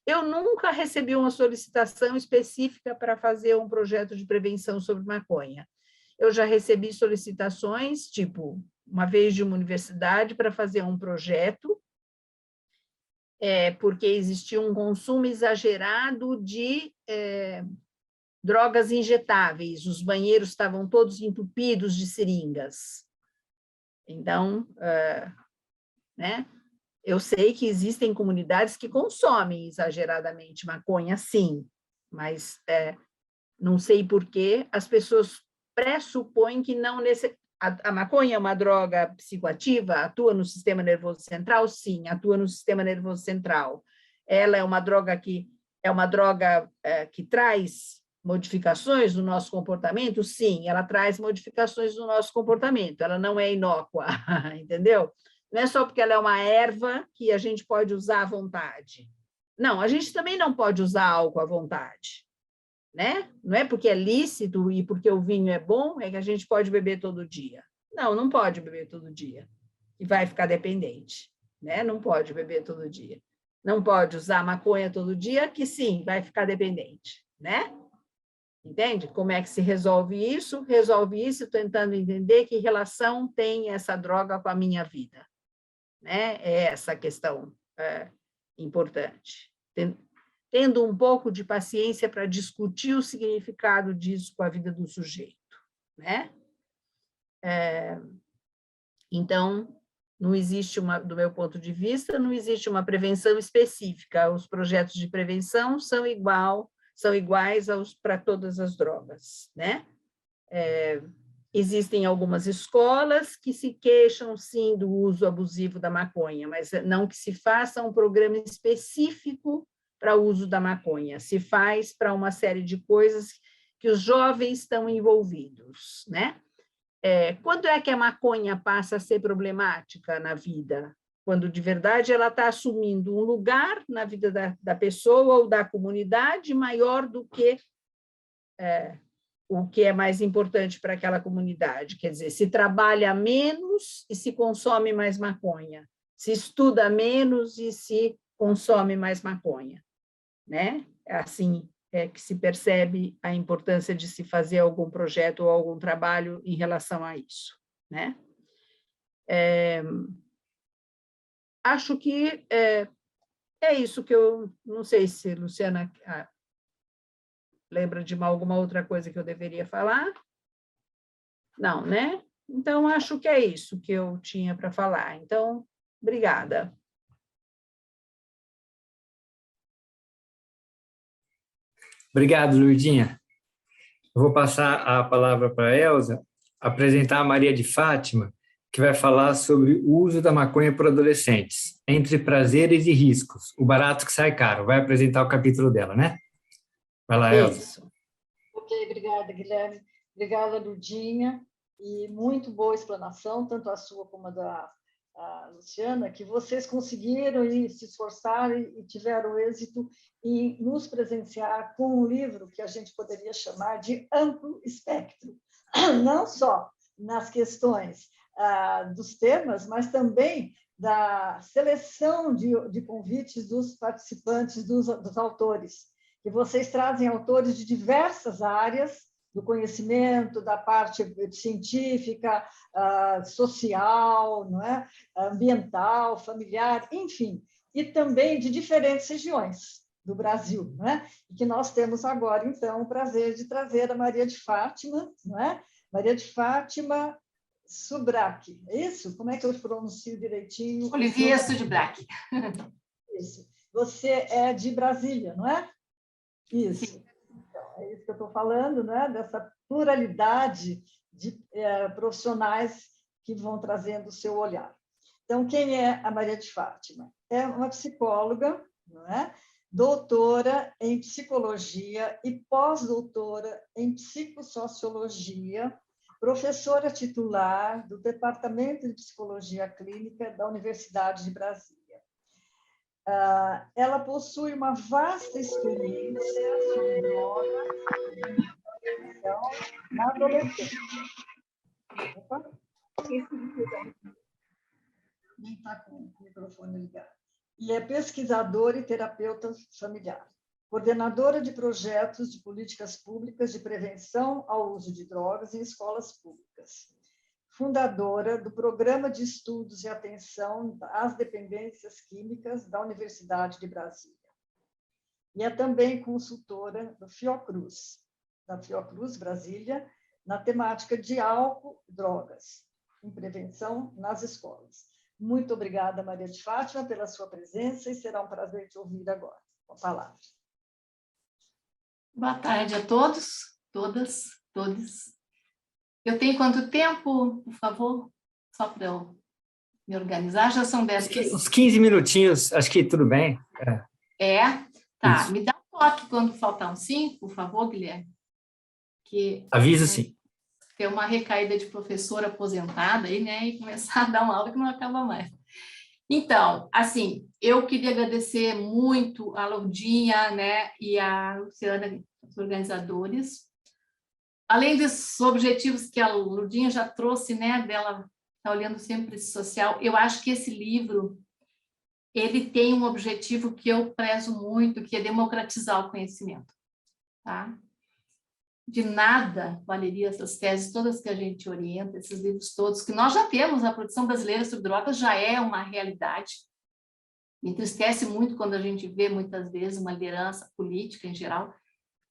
Eu nunca recebi uma solicitação específica para fazer um projeto de prevenção sobre maconha. Eu já recebi solicitações, tipo, uma vez de uma universidade para fazer um projeto, porque existia um consumo exagerado de drogas injetáveis, os banheiros estavam todos entupidos de seringas. Então, né, eu sei que existem comunidades que consomem exageradamente maconha, sim, mas não sei por que as pessoas pressupõem que não... A maconha é uma droga psicoativa, atua no sistema nervoso central? Sim, atua no sistema nervoso central. Ela é uma droga que traz modificações no nosso comportamento? Sim, ela traz modificações no nosso comportamento, ela não é inócua, entendeu? Não é só porque ela é uma erva que a gente pode usar à vontade. Não, a gente também não pode usar álcool à vontade, né? Não é porque é lícito e porque o vinho é bom, é que a gente pode beber todo dia. Não, não pode beber todo dia. E vai ficar dependente, né? Não pode beber todo dia. Não pode usar maconha todo dia, que sim, vai ficar dependente, né? Entende? Como é que se resolve isso? Resolve isso tentando entender que relação tem essa droga com a minha vida, né? É essa a questão importante. Tendo um pouco de paciência para discutir o significado disso com a vida do sujeito, né? Então, não existe do meu ponto de vista, não existe uma prevenção específica. Os projetos de prevenção são iguais para todas as drogas, né? Existem algumas escolas que se queixam, sim, do uso abusivo da maconha, mas não que se faça um programa específico para o uso da maconha, se faz para uma série de coisas que os jovens estão envolvidos, né? Quando é que a maconha passa a ser problemática na vida? Quando, de verdade, ela está assumindo um lugar na vida da pessoa ou da comunidade maior do que o que é mais importante para aquela comunidade. Quer dizer, se trabalha menos e se consome mais maconha, se estuda menos e se consome mais maconha, né? Assim é que se percebe a importância de se fazer algum projeto ou algum trabalho em relação a isso, né? Acho que é isso que eu não sei se Luciana lembra de alguma outra coisa que eu deveria falar? Não, né? Então, acho que é isso que eu tinha para falar. Então, obrigada. Obrigado, Lourdinha. Eu vou passar a palavra para a Elza, apresentar a Maria de Fátima, que vai falar sobre o uso da maconha por adolescentes, entre prazeres e riscos, o barato que sai caro. Vai apresentar o capítulo dela, né? Vai lá, Elza. Isso. Ok, obrigada, Guilherme. Obrigada, Lourdinha. E muito boa explanação, tanto a sua como a Luciana, que vocês conseguiram e se esforçaram e tiveram êxito em nos presentear com um livro que a gente poderia chamar de amplo espectro, não só nas questões dos temas, mas também da seleção de convites dos participantes, dos autores, que vocês trazem autores de diversas áreas do conhecimento, da parte científica, social, não é? Ambiental, familiar, enfim, e também de diferentes regiões do Brasil, não é? E que nós temos agora, então, o prazer de trazer a Maria de Fátima, não é? Maria de Fátima Subrac, é isso? Como é que eu pronuncio direitinho? Olivier Subrac. Isso. Você é de Brasília, não é? Isso. Então, é isso que eu estou falando, né? Dessa pluralidade de profissionais que vão trazendo o seu olhar. Então, quem é a Maria de Fátima? É uma psicóloga, não é? Doutora em psicologia e pós-doutora em psicossociologia, professora titular do Departamento de Psicologia Clínica da Universidade de Brasília. Ela possui uma vasta experiência sobre drogas na adolescência. Opa. Nem está com o microfone ligado. E é pesquisadora e terapeuta familiar, coordenadora de projetos de políticas públicas de prevenção ao uso de drogas em escolas públicas, fundadora do Programa de Estudos e Atenção às Dependências Químicas da Universidade de Brasília. E é também consultora do Fiocruz, da Fiocruz Brasília, na temática de álcool e drogas, em prevenção nas escolas. Muito obrigada, Maria de Fátima, pela sua presença e será um prazer te ouvir agora, com a palavra. Boa tarde a todos, todas, todos. Eu tenho quanto tempo, por favor? Só para eu me organizar, já são 10. Uns 15 minutinhos, acho que tudo bem. Tá. Isso. Me dá um toque quando faltar uns 5, por favor, Guilherme. Que Aviso sim. ter uma recaída de professora aposentada aí, né? E começar a dar uma aula que não acaba mais. Então, assim, eu queria agradecer muito a Lourdinha, né, e a Luciana, os organizadores. Além dos objetivos que a Lourdinha já trouxe, né, dela tá olhando sempre esse social, eu acho que esse livro ele tem um objetivo que eu prezo muito, que é democratizar o conhecimento, tá? De nada valeria essas teses todas que a gente orienta, esses livros todos, que nós já temos, a produção brasileira sobre drogas já é uma realidade. Me entristece muito quando a gente vê, muitas vezes, uma liderança política, em geral,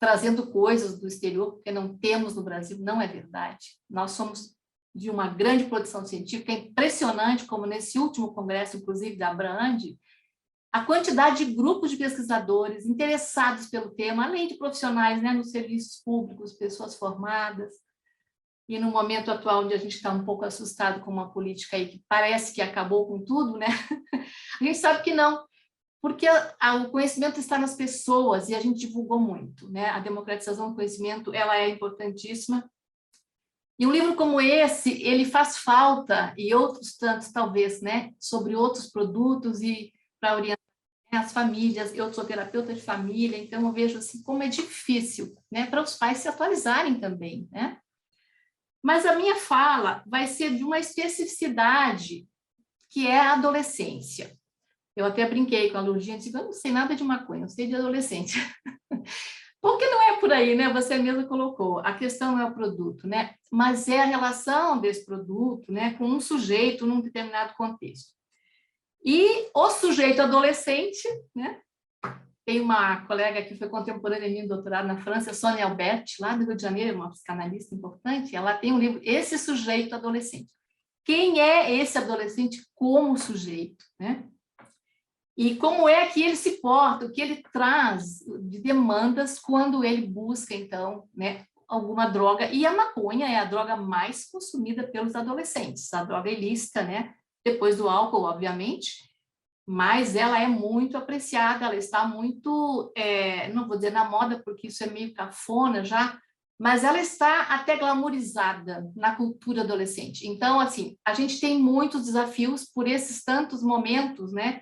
trazendo coisas do exterior, porque não temos no Brasil, não é verdade. Nós somos de uma grande produção científica, é impressionante como nesse último congresso, inclusive da Abrand, a quantidade de grupos de pesquisadores interessados pelo tema, além de profissionais, né, nos serviços públicos, pessoas formadas, e no momento atual, onde a gente está um pouco assustado com uma política aí que parece que acabou com tudo, né? A gente sabe que não, porque o conhecimento está nas pessoas e a gente divulgou muito, né? A democratização do conhecimento, ela é importantíssima. E um livro como esse, ele faz falta, e outros tantos talvez, né? Sobre outros produtos e para orientar as famílias. Eu sou terapeuta de família, então eu vejo assim como é difícil, né? Para os pais se atualizarem também, né? Mas a minha fala vai ser de uma especificidade que é a adolescência. Eu até brinquei com a Lourdinha e disse, eu não sei nada de maconha, eu sei de adolescência. Porque não é por aí, né? Você mesma colocou, a questão não é o produto, né? Mas é a relação desse produto, né, com um sujeito num determinado contexto. E o sujeito adolescente, né? Tem uma colega que foi contemporânea minha, doutorado na França, Sônia Alberti, lá do Rio de Janeiro, uma psicanalista importante, ela tem um livro, Esse Sujeito Adolescente. Quem é esse adolescente como sujeito, né? E como é que ele se porta, o que ele traz de demandas quando ele busca, então, né, alguma droga. E a maconha é a droga mais consumida pelos adolescentes, a droga ilícita, né? Depois do álcool, obviamente, mas ela é muito apreciada, ela está muito, não vou dizer na moda, porque isso é meio cafona já, mas ela está até glamourizada na cultura adolescente. Então, assim, a gente tem muitos desafios por esses tantos momentos, né?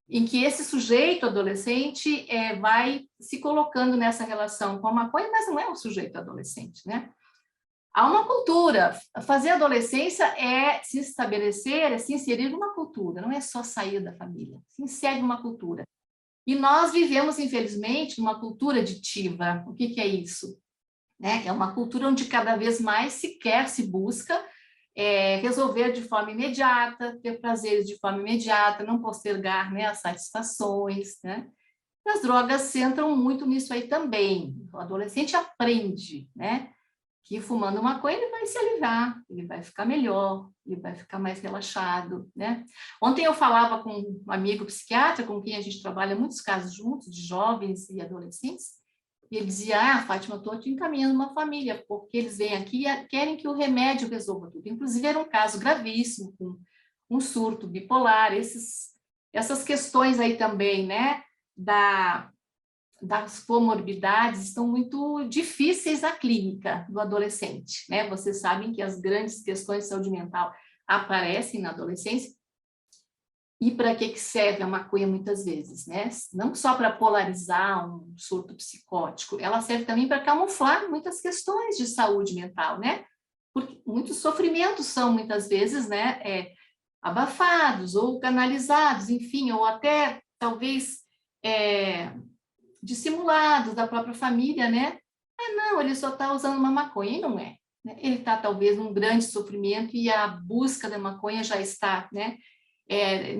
Em que esse sujeito adolescente vai se colocando nessa relação com a maconha, mas não é um sujeito adolescente, né? Há uma cultura. Fazer adolescência é se estabelecer, é se inserir numa cultura, não é só sair da família, se insere numa cultura. E nós vivemos, infelizmente, numa cultura aditiva. O que é isso? Né? É uma cultura onde cada vez mais se quer, se busca resolver de forma imediata, ter prazeres de forma imediata, não postergar, né, as satisfações, né? E as drogas entram muito nisso aí também. O adolescente aprende, né, que fumando maconha ele vai se aliviar, ele vai ficar melhor, ele vai ficar mais relaxado, né? Ontem eu falava com um amigo psiquiatra com quem a gente trabalha muitos casos juntos, de jovens e adolescentes, e ele dizia, Fátima, eu estou te encaminhando uma família, porque eles vêm aqui e querem que o remédio resolva tudo. Inclusive, era um caso gravíssimo, com um surto bipolar, essas questões aí também, né, das comorbidades estão muito difíceis à clínica do adolescente, né? Vocês sabem que as grandes questões de saúde mental aparecem na adolescência. E para que serve a maconha muitas vezes, né? Não só para polarizar um surto psicótico, ela serve também para camuflar muitas questões de saúde mental, né? Porque muitos sofrimentos são muitas vezes, né, abafados ou canalizados, enfim, ou até talvez dissimulados da própria família, né? Ah, não, ele só está usando uma maconha, e não é. Né? Ele está talvez num grande sofrimento e a busca da maconha já está, né?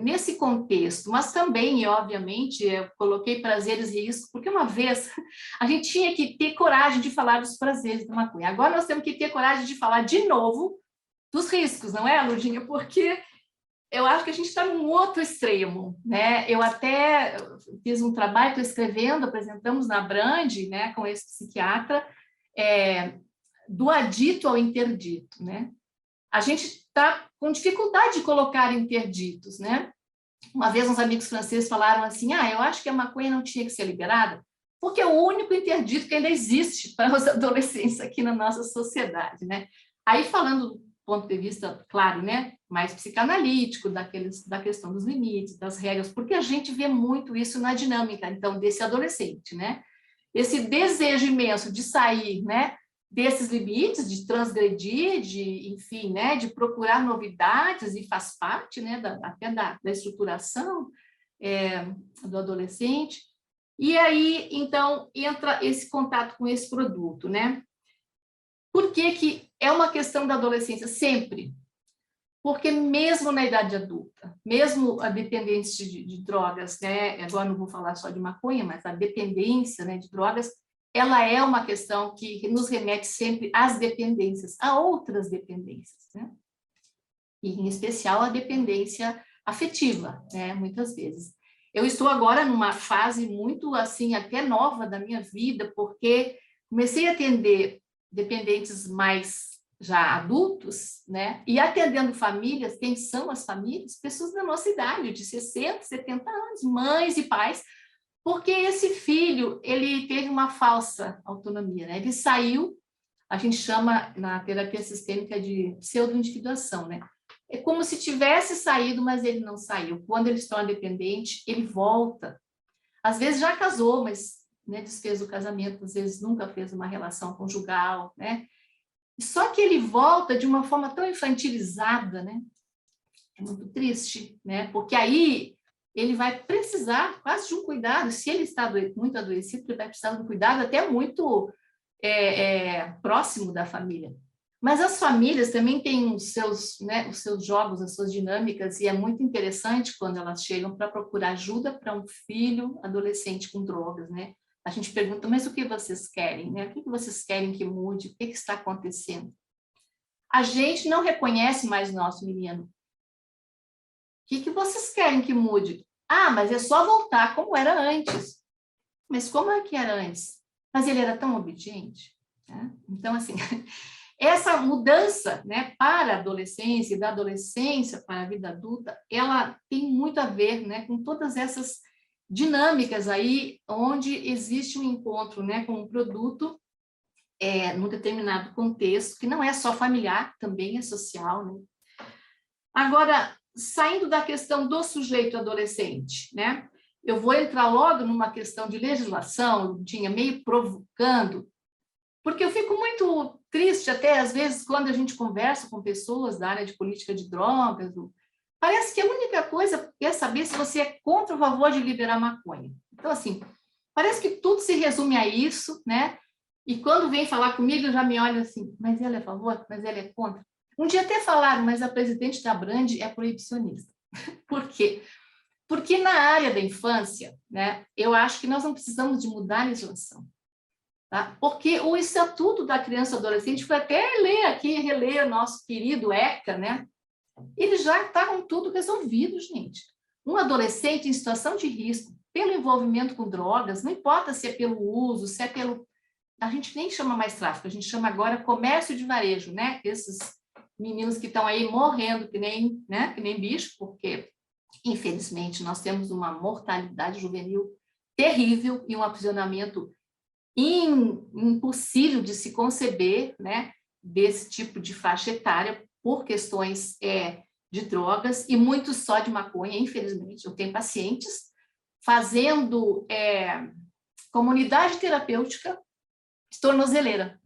Nesse contexto, mas também, obviamente, eu coloquei prazeres e riscos, porque uma vez a gente tinha que ter coragem de falar dos prazeres da maconha. Agora nós temos que ter coragem de falar de novo dos riscos, não é, Lourdinha? Porque eu acho que a gente está num outro extremo, né? Eu até fiz um trabalho, estou escrevendo, apresentamos na Abrand, né, com esse psiquiatra, do adito ao interdito, né? A gente está com dificuldade de colocar interditos, né? Uma vez uns amigos franceses falaram assim, eu acho que a maconha não tinha que ser liberada, porque é o único interdito que ainda existe para os adolescentes aqui na nossa sociedade, né? Aí falando do ponto de vista, claro, né, mais psicanalítico, da questão dos limites, das regras, porque a gente vê muito isso na dinâmica, então, desse adolescente, né? Esse desejo imenso de sair, né, desses limites, de transgredir, de, enfim, né, de procurar novidades, e faz parte, né, até da estruturação do adolescente. E aí, então, entra esse contato com esse produto, né? Por que é uma questão da adolescência? Sempre. Porque mesmo na idade adulta, mesmo a dependência de drogas, né? Agora não vou falar só de maconha, mas a dependência, né, de drogas, ela é uma questão que nos remete sempre às dependências, a outras dependências, né? E, em especial, a dependência afetiva, né? Muitas vezes. Eu estou agora numa fase muito, assim, até nova da minha vida, porque comecei a atender dependentes mais já adultos, né? E atendendo famílias, quem são as famílias? Pessoas da nossa idade, de 60, 70 anos, mães e pais, porque esse filho, ele teve uma falsa autonomia, né? Ele saiu, a gente chama na terapia sistêmica de pseudo-individuação, né? É como se tivesse saído, mas ele não saiu. Quando ele se torna dependente, ele volta. Às vezes já casou, mas, né, desfez o casamento, às vezes nunca fez uma relação conjugal, né? Só que ele volta de uma forma tão infantilizada, né? É muito triste, né? Porque aí ele vai precisar quase de um cuidado. Se ele está muito adoecido, ele vai precisar de um cuidado até muito próximo da família. Mas as famílias também têm os seus jogos, as suas dinâmicas, e é muito interessante quando elas chegam para procurar ajuda para um filho adolescente com drogas, né? A gente pergunta, mas o que vocês querem, né? O que vocês querem que mude? O que está acontecendo? A gente não reconhece mais o nosso menino. O que vocês querem que mude? Ah, mas é só voltar como era antes. Mas como é que era antes? Mas ele era tão obediente, né? Então, assim... Essa mudança, né, para a adolescência e da adolescência para a vida adulta, ela tem muito a ver, né, com todas essas dinâmicas aí, onde existe um encontro, né, com um produto num determinado contexto, que não é só familiar, também é social, né? Agora, saindo da questão do sujeito adolescente, né, eu vou entrar logo numa questão de legislação, tinha meio provocando, porque eu fico muito triste até, às vezes, quando a gente conversa com pessoas da área de política de drogas, parece que a única coisa é saber se você é contra ou a favor de liberar maconha. Então, assim, parece que tudo se resume a isso, né? E quando vem falar comigo, já me olha assim, mas ela é a favor? Mas ela é contra? Um dia até falaram, mas a presidente da Brand é proibicionista. Por quê? Porque na área da infância, né, eu acho que nós não precisamos de mudar a legislação. Tá? Porque o Estatuto da Criança e Adolescente, foi até reler o nosso querido ECA, né? Eles já estavam tudo resolvido, gente. Um adolescente em situação de risco, pelo envolvimento com drogas, não importa se é pelo uso, se é pelo... A gente nem chama mais tráfico, a gente chama agora comércio de varejo, né? Esses meninos que estão aí morrendo que nem bicho, porque, infelizmente, nós temos uma mortalidade juvenil terrível e um aprisionamento impossível de se conceber, né, desse tipo de faixa etária por questões de drogas e muito só de maconha, infelizmente. Eu tenho pacientes fazendo comunidade terapêutica de tornozeleira,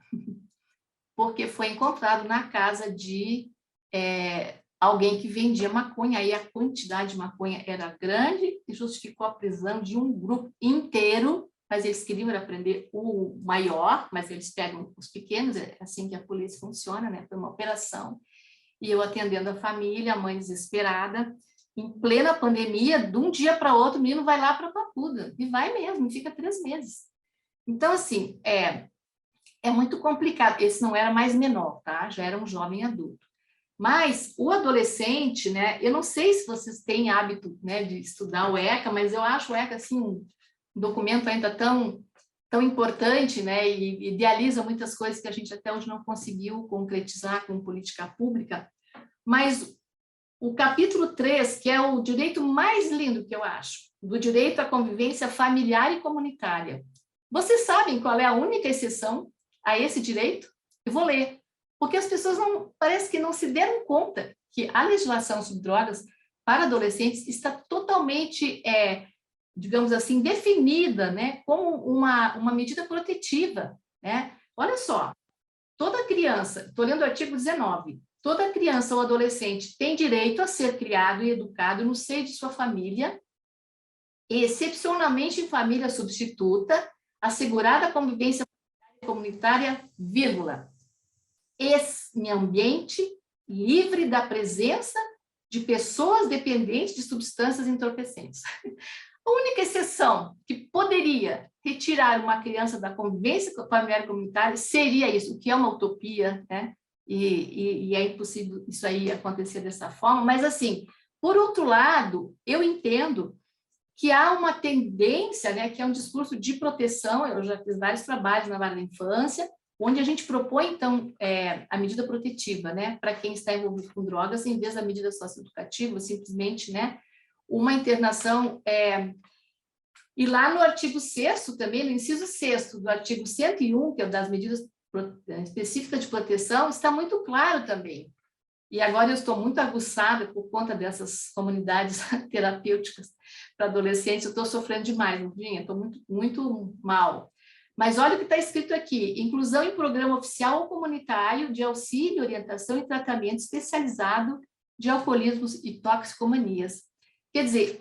porque foi encontrado na casa de alguém que vendia maconha, aí a quantidade de maconha era grande e justificou a prisão de um grupo inteiro, mas eles queriam aprender o maior, mas eles pegam os pequenos, é assim que a polícia funciona, né? Foi uma operação. E eu atendendo a família, a mãe desesperada, em plena pandemia, de um dia para outro, o menino vai lá para Papuda, e vai mesmo, fica 3 meses. Então, assim, é muito complicado. Esse não era mais menor, tá? Já era um jovem adulto. Mas o adolescente, né? Eu não sei se vocês têm hábito, né, de estudar o ECA, mas eu acho o ECA, assim, um documento ainda tão importante, né, e idealiza muitas coisas que a gente até hoje não conseguiu concretizar com política pública, mas o capítulo 3, que é o direito mais lindo que eu acho, do direito à convivência familiar e comunitária. Vocês sabem qual é a única exceção a esse direito? Eu vou ler, porque as pessoas parece que não se deram conta que a legislação sobre drogas para adolescentes está totalmente, digamos assim, definida, né, como uma medida protetiva, né? Olha só, toda criança, estou lendo o artigo 19, toda criança ou adolescente tem direito a ser criado e educado no seio de sua família, excepcionalmente em família substituta, assegurada a convivência comunitária, vírgula, em ambiente livre da presença de pessoas dependentes de substâncias entorpecentes. A única exceção que poderia retirar uma criança da convivência familiar e comunitária seria isso, o que é uma utopia, né? E é impossível isso aí acontecer dessa forma, mas assim, por outro lado, eu entendo que há uma tendência, né, que é um discurso de proteção. Eu já fiz vários trabalhos na área da infância, onde a gente propõe, então, a medida protetiva, né, para quem está envolvido com drogas, em vez da medida socioeducativa, simplesmente, né, uma internação. E lá no artigo 6º também, no inciso 6º do artigo 101, que é das medidas específicas de proteção, está muito claro também. E agora eu estou muito aguçada por conta dessas comunidades terapêuticas para adolescentes. Eu estou sofrendo demais, Virginia, estou muito, muito mal. Mas olha o que está escrito aqui: inclusão em programa oficial ou comunitário de auxílio, orientação e tratamento especializado de alcoolismos e toxicomanias. Quer dizer,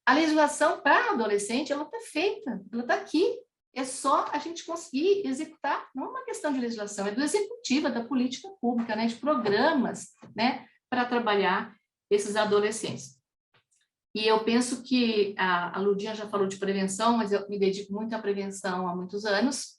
a legislação para adolescente, ela está feita, ela está aqui. É só a gente conseguir executar. Não é uma questão de legislação, é do executivo, da política pública, né, de programas, né, para trabalhar esses adolescentes. E eu penso que a Lurdinha já falou de prevenção, mas eu me dedico muito à prevenção há muitos anos.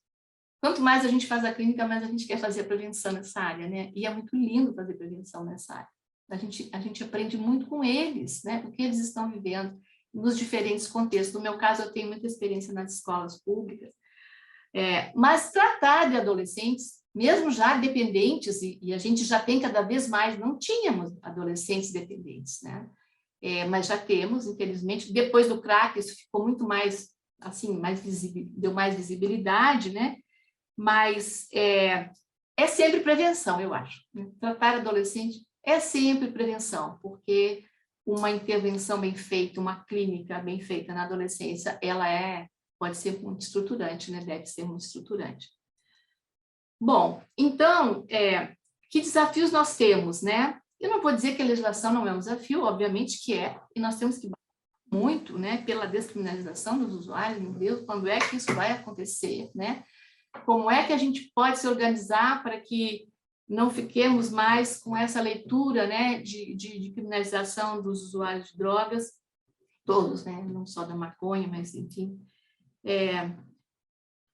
Quanto mais a gente faz a clínica, mais a gente quer fazer a prevenção nessa área, né? E é muito lindo fazer prevenção nessa área. A gente aprende muito com eles, né? O que eles estão vivendo nos diferentes contextos. No meu caso, eu tenho muita experiência nas escolas públicas, mas tratar de adolescentes, mesmo já dependentes, e a gente já tem cada vez mais, não tínhamos adolescentes dependentes, né? Mas já temos, infelizmente. Depois do crack, isso ficou muito mais, assim, deu mais visibilidade, né? Mas é sempre prevenção, eu acho. Tratar adolescente é sempre prevenção, porque uma intervenção bem feita, uma clínica bem feita na adolescência, ela pode ser muito estruturante, né? Deve ser muito estruturante. Bom, então, que desafios nós temos, né? Eu não vou dizer que a legislação não é um desafio, obviamente que é, e nós temos que batalhar muito, né, pela descriminalização dos usuários. Meu Deus, quando é que isso vai acontecer, né? Como é que a gente pode se organizar para que não fiquemos mais com essa leitura, né, de criminalização dos usuários de drogas, todos, né, não só da maconha, mas enfim.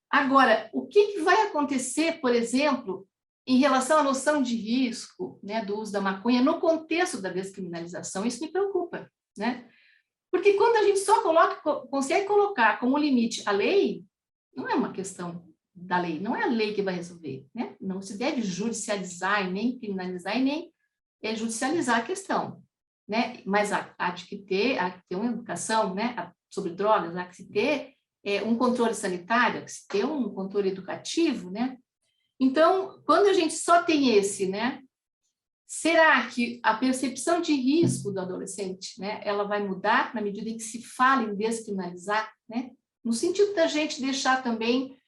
Agora, o que vai acontecer, por exemplo, em relação à noção de risco, né, do uso da maconha no contexto da descriminalização? Isso me preocupa, né? Porque quando a gente só consegue colocar como limite a lei, não é uma questão da lei, não é a lei que vai resolver, né? Não se deve judicializar e nem criminalizar e nem judicializar a questão, né? Mas há que ter uma educação, né, sobre drogas, há que se ter um controle sanitário, há que se ter um controle educativo, né? Então, quando a gente só tem esse, né, será que a percepção de risco do adolescente, né, ela vai mudar na medida em que se fala em descriminalizar, né? No sentido da gente deixar também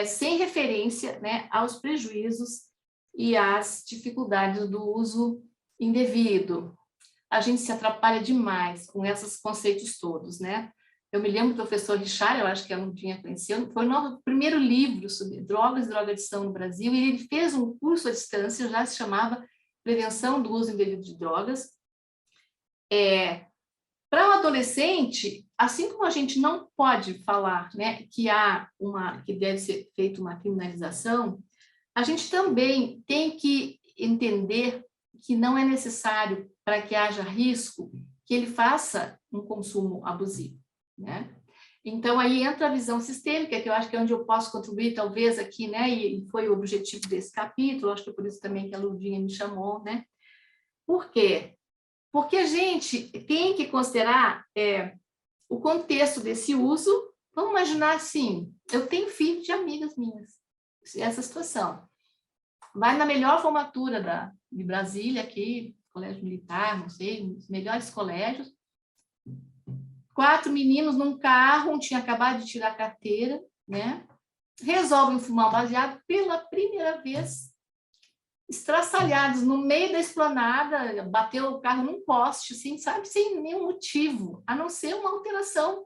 sem referência, né, aos prejuízos e às dificuldades do uso indevido. A gente se atrapalha demais com esses conceitos todos, né? Eu me lembro do professor Richard, eu acho que eu não tinha conhecido, foi o nosso primeiro livro sobre drogas e drogadição no Brasil, e ele fez um curso à distância, já se chamava Prevenção do Uso Indevido de Drogas. Para um adolescente, assim como a gente não pode falar, né, que deve ser feita uma criminalização, a gente também tem que entender que não é necessário, para que haja risco, que ele faça um consumo abusivo, né? Então, aí entra a visão sistêmica, que eu acho que é onde eu posso contribuir, talvez, aqui, né? E foi o objetivo desse capítulo, acho que é por isso também que a Lurdinha me chamou, né? Por quê? Porque a gente tem que considerar o contexto desse uso. Vamos imaginar assim, eu tenho filho de amigas minhas, essa situação. Vai na melhor formatura de Brasília, aqui, colégio militar, não sei, os melhores colégios. 4 meninos num carro, um tinha acabado de tirar a carteira, né? Resolvem fumar um baseado pela primeira vez, estraçalhados no meio da esplanada, bateu o carro num poste, assim, sabe, sem nenhum motivo, a não ser uma alteração,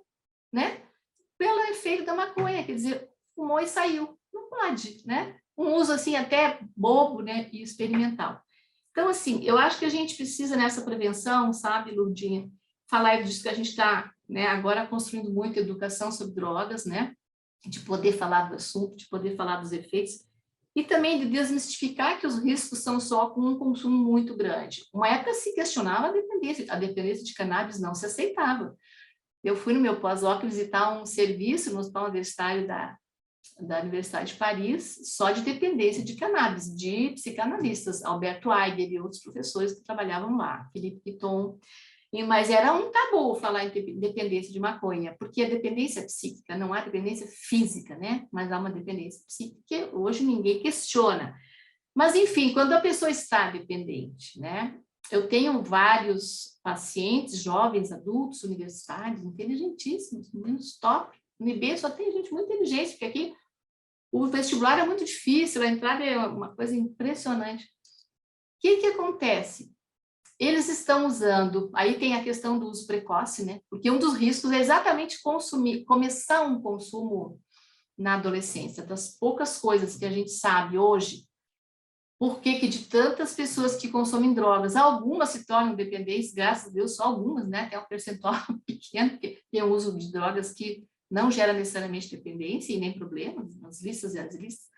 né? Pelo efeito da maconha, quer dizer, fumou e saiu. Não pode, né? Um uso, assim, até bobo, né? E experimental. Então, assim, eu acho que a gente precisa, nessa prevenção, sabe, Lourdinha, falar disso que a gente está, né, agora construindo muito educação sobre drogas, né? De poder falar do assunto, de poder falar dos efeitos, e também de desmistificar que os riscos são só com um consumo muito grande. Uma época se questionava a dependência de cannabis não se aceitava. Eu fui no meu pós-doc visitar um serviço no Hospital Universitário da Universidade de Paris, só de dependência de cannabis, de psicanalistas, Alberto Eiger e outros professores que trabalhavam lá, Felipe Piton. Mas era um tabu falar em dependência de maconha, porque a dependência psíquica, não há dependência física, né? Mas há uma dependência psíquica que hoje ninguém questiona. Mas, enfim, quando a pessoa está dependente, né? Eu tenho vários pacientes, jovens, adultos, universitários, inteligentíssimos, meninos top. No IB só tem gente muito inteligente, porque aqui o vestibular é muito difícil, a entrada é uma coisa impressionante. O que acontece? Eles estão usando, aí tem a questão do uso precoce, né? Porque um dos riscos é exatamente começar um consumo na adolescência. Das poucas coisas que a gente sabe hoje, por que de tantas pessoas que consomem drogas, algumas se tornam dependentes, graças a Deus, só algumas, né? Tem um percentual pequeno, porque tem o uso de drogas que não gera necessariamente dependência e nem problemas, as listas e as listas.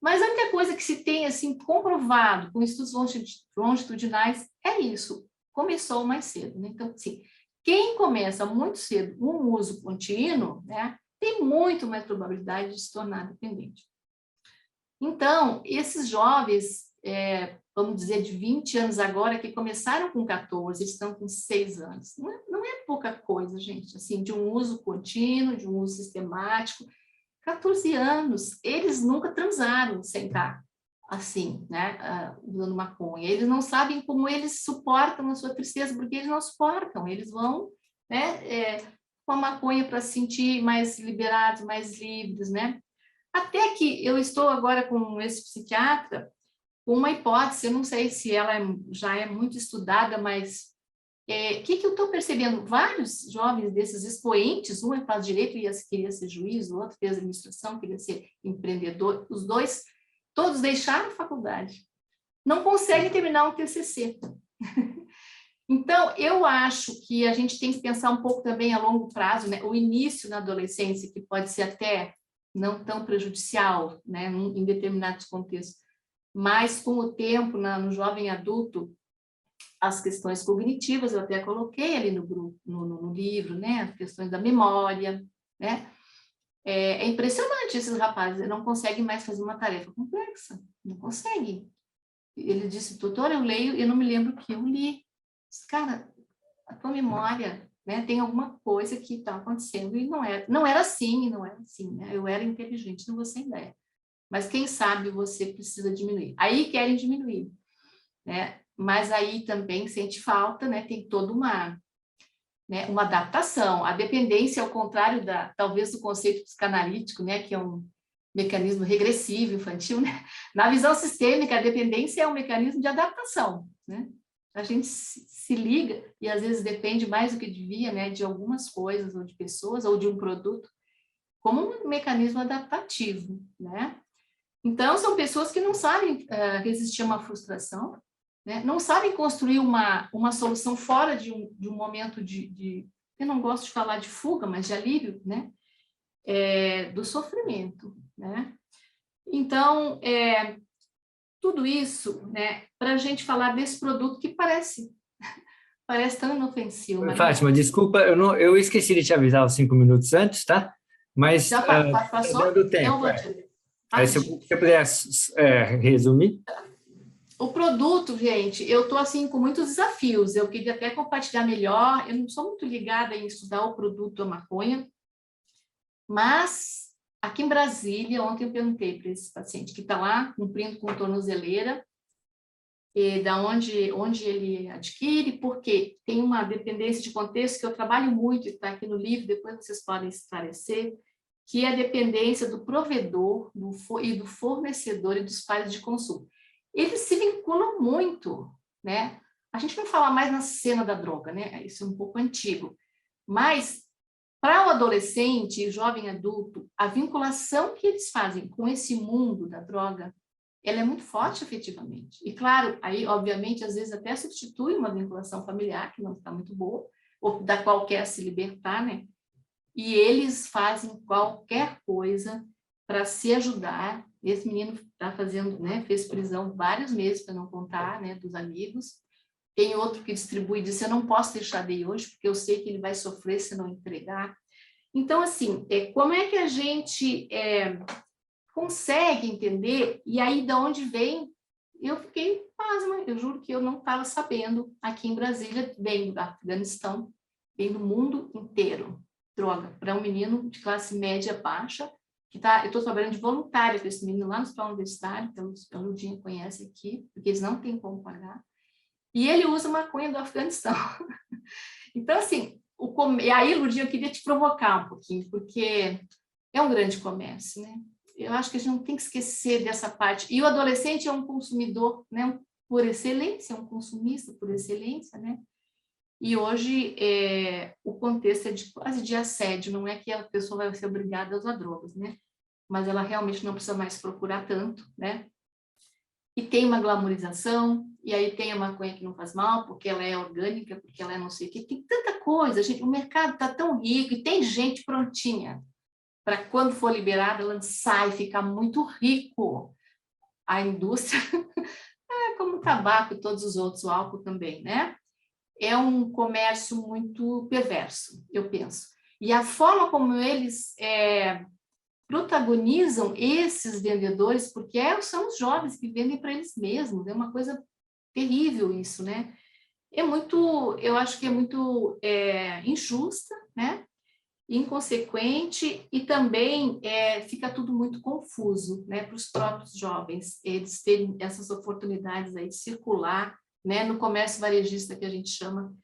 Mas a única coisa que se tem, assim, comprovado com estudos longitudinais é isso. Começou mais cedo, né? Então, assim, quem começa muito cedo um uso contínuo, né, tem muito mais probabilidade de se tornar dependente. Então, esses jovens, vamos dizer, de 20 anos agora, que começaram com 14, estão com 6 anos. Não é pouca coisa, gente, assim, de um uso contínuo, de um uso sistemático. 14 anos, eles nunca transaram sem estar assim, né, usando maconha. Eles não sabem como eles suportam a sua tristeza, porque eles não suportam, eles vão, né, com a maconha para se sentir mais liberados, mais livres, né. Até que eu estou agora com esse psiquiatra, com uma hipótese, eu não sei se ela já é muito estudada, mas que eu estou percebendo? Vários jovens desses expoentes, um faz direito e queria ser juiz, o outro fez administração, queria ser empreendedor, os dois, todos deixaram a faculdade, não conseguem terminar um TCC. Então, eu acho que a gente tem que pensar um pouco também a longo prazo, né? O início na adolescência, que pode ser até não tão prejudicial, né, em determinados contextos, mas com o tempo, no jovem adulto, as questões cognitivas, eu até coloquei ali no grupo, no livro, né? As questões da memória, né? É impressionante esses rapazes, não conseguem mais fazer uma tarefa complexa, não conseguem. Ele disse, doutor, eu leio, eu não me lembro o que eu li. Cara, a tua memória, né? Tem alguma coisa que está acontecendo e não era assim, né? Eu era inteligente, não vou sem ideia. Mas quem sabe você precisa diminuir. Aí querem diminuir, né? Mas aí também sente falta, né? Tem toda uma adaptação. A dependência, ao contrário talvez do conceito psicanalítico, né? Que é um mecanismo regressivo infantil, né? Na visão sistêmica, a dependência é um mecanismo de adaptação, né? A gente se liga e às vezes depende mais do que devia, né? De algumas coisas ou de pessoas ou de um produto, como um mecanismo adaptativo, né? Então, são pessoas que não sabem resistir a uma frustração, né? Não sabem construir uma solução fora de um momento eu não gosto de falar de fuga, mas de alívio, né? Do sofrimento, né? Então, tudo isso, né, para a gente falar desse produto que parece tão inofensivo. Mas Fátima, desculpa, eu esqueci de te avisar os 5 minutos antes, tá? Mas já passou? tá dando tempo. Aí, se você puder resumir. O produto, gente, eu estou assim com muitos desafios. Eu queria até compartilhar melhor. Eu não sou muito ligada em estudar o produto da maconha, mas aqui em Brasília, ontem eu perguntei para esse paciente que está lá cumprindo com tornozeleira, da onde ele adquire, porque tem uma dependência de contexto que eu trabalho muito, e está aqui no livro, depois vocês podem esclarecer, que é a dependência do provedor e do fornecedor e dos pares de consumo. Eles se vinculam muito, né? A gente vai falar mais na cena da droga, né? Isso é um pouco antigo. Mas, para o adolescente e jovem adulto, a vinculação que eles fazem com esse mundo da droga, ela é muito forte efetivamente. E, claro, aí, obviamente, às vezes até substitui uma vinculação familiar, que não está muito boa, ou da qual quer se libertar, né? E eles fazem qualquer coisa para se ajudar. Esse menino está fazendo, né? Fez prisão vários meses, para não contar, né? Dos amigos. Tem outro que distribui e diz, eu não posso deixar de ir hoje, porque eu sei que ele vai sofrer se não entregar. Então, assim, como é que a gente consegue entender? E aí, de onde vem? Eu fiquei pasma, eu juro que eu não estava sabendo. Aqui em Brasília, vem do Afeganistão, vem do mundo inteiro. Droga, para um menino de classe média baixa, que tá, eu estou trabalhando de voluntária com esse menino lá no hospital universitário, que a Ludinha conhece aqui, porque eles não têm como pagar. E ele usa maconha do Afeganistão. Então, assim, e aí, Ludinha, eu queria te provocar um pouquinho, porque é um grande comércio, né? Eu acho que a gente não tem que esquecer dessa parte. E o adolescente é um consumidor, né? Por excelência, é um consumista por excelência, né? E hoje o contexto é quase de assédio, não é que a pessoa vai ser obrigada a usar drogas, né? Mas ela realmente não precisa mais procurar tanto, né? E tem uma glamorização, e aí tem a maconha que não faz mal, porque ela é orgânica, porque ela é não sei o quê. Tem tanta coisa, gente, o mercado está tão rico, e tem gente prontinha para quando for liberada, lançar e ficar muito rico. A indústria, como o tabaco e todos os outros, o álcool também, né? É um comércio muito perverso, eu penso. E a forma como eles protagonizam esses vendedores, porque são os jovens que vendem para eles mesmos, é uma coisa terrível isso, né? Eu acho que é muito injusta, né? Inconsequente, e também fica tudo muito confuso, né? Para os próprios jovens, eles terem essas oportunidades aí de circular, né? No comércio varejista que a gente chama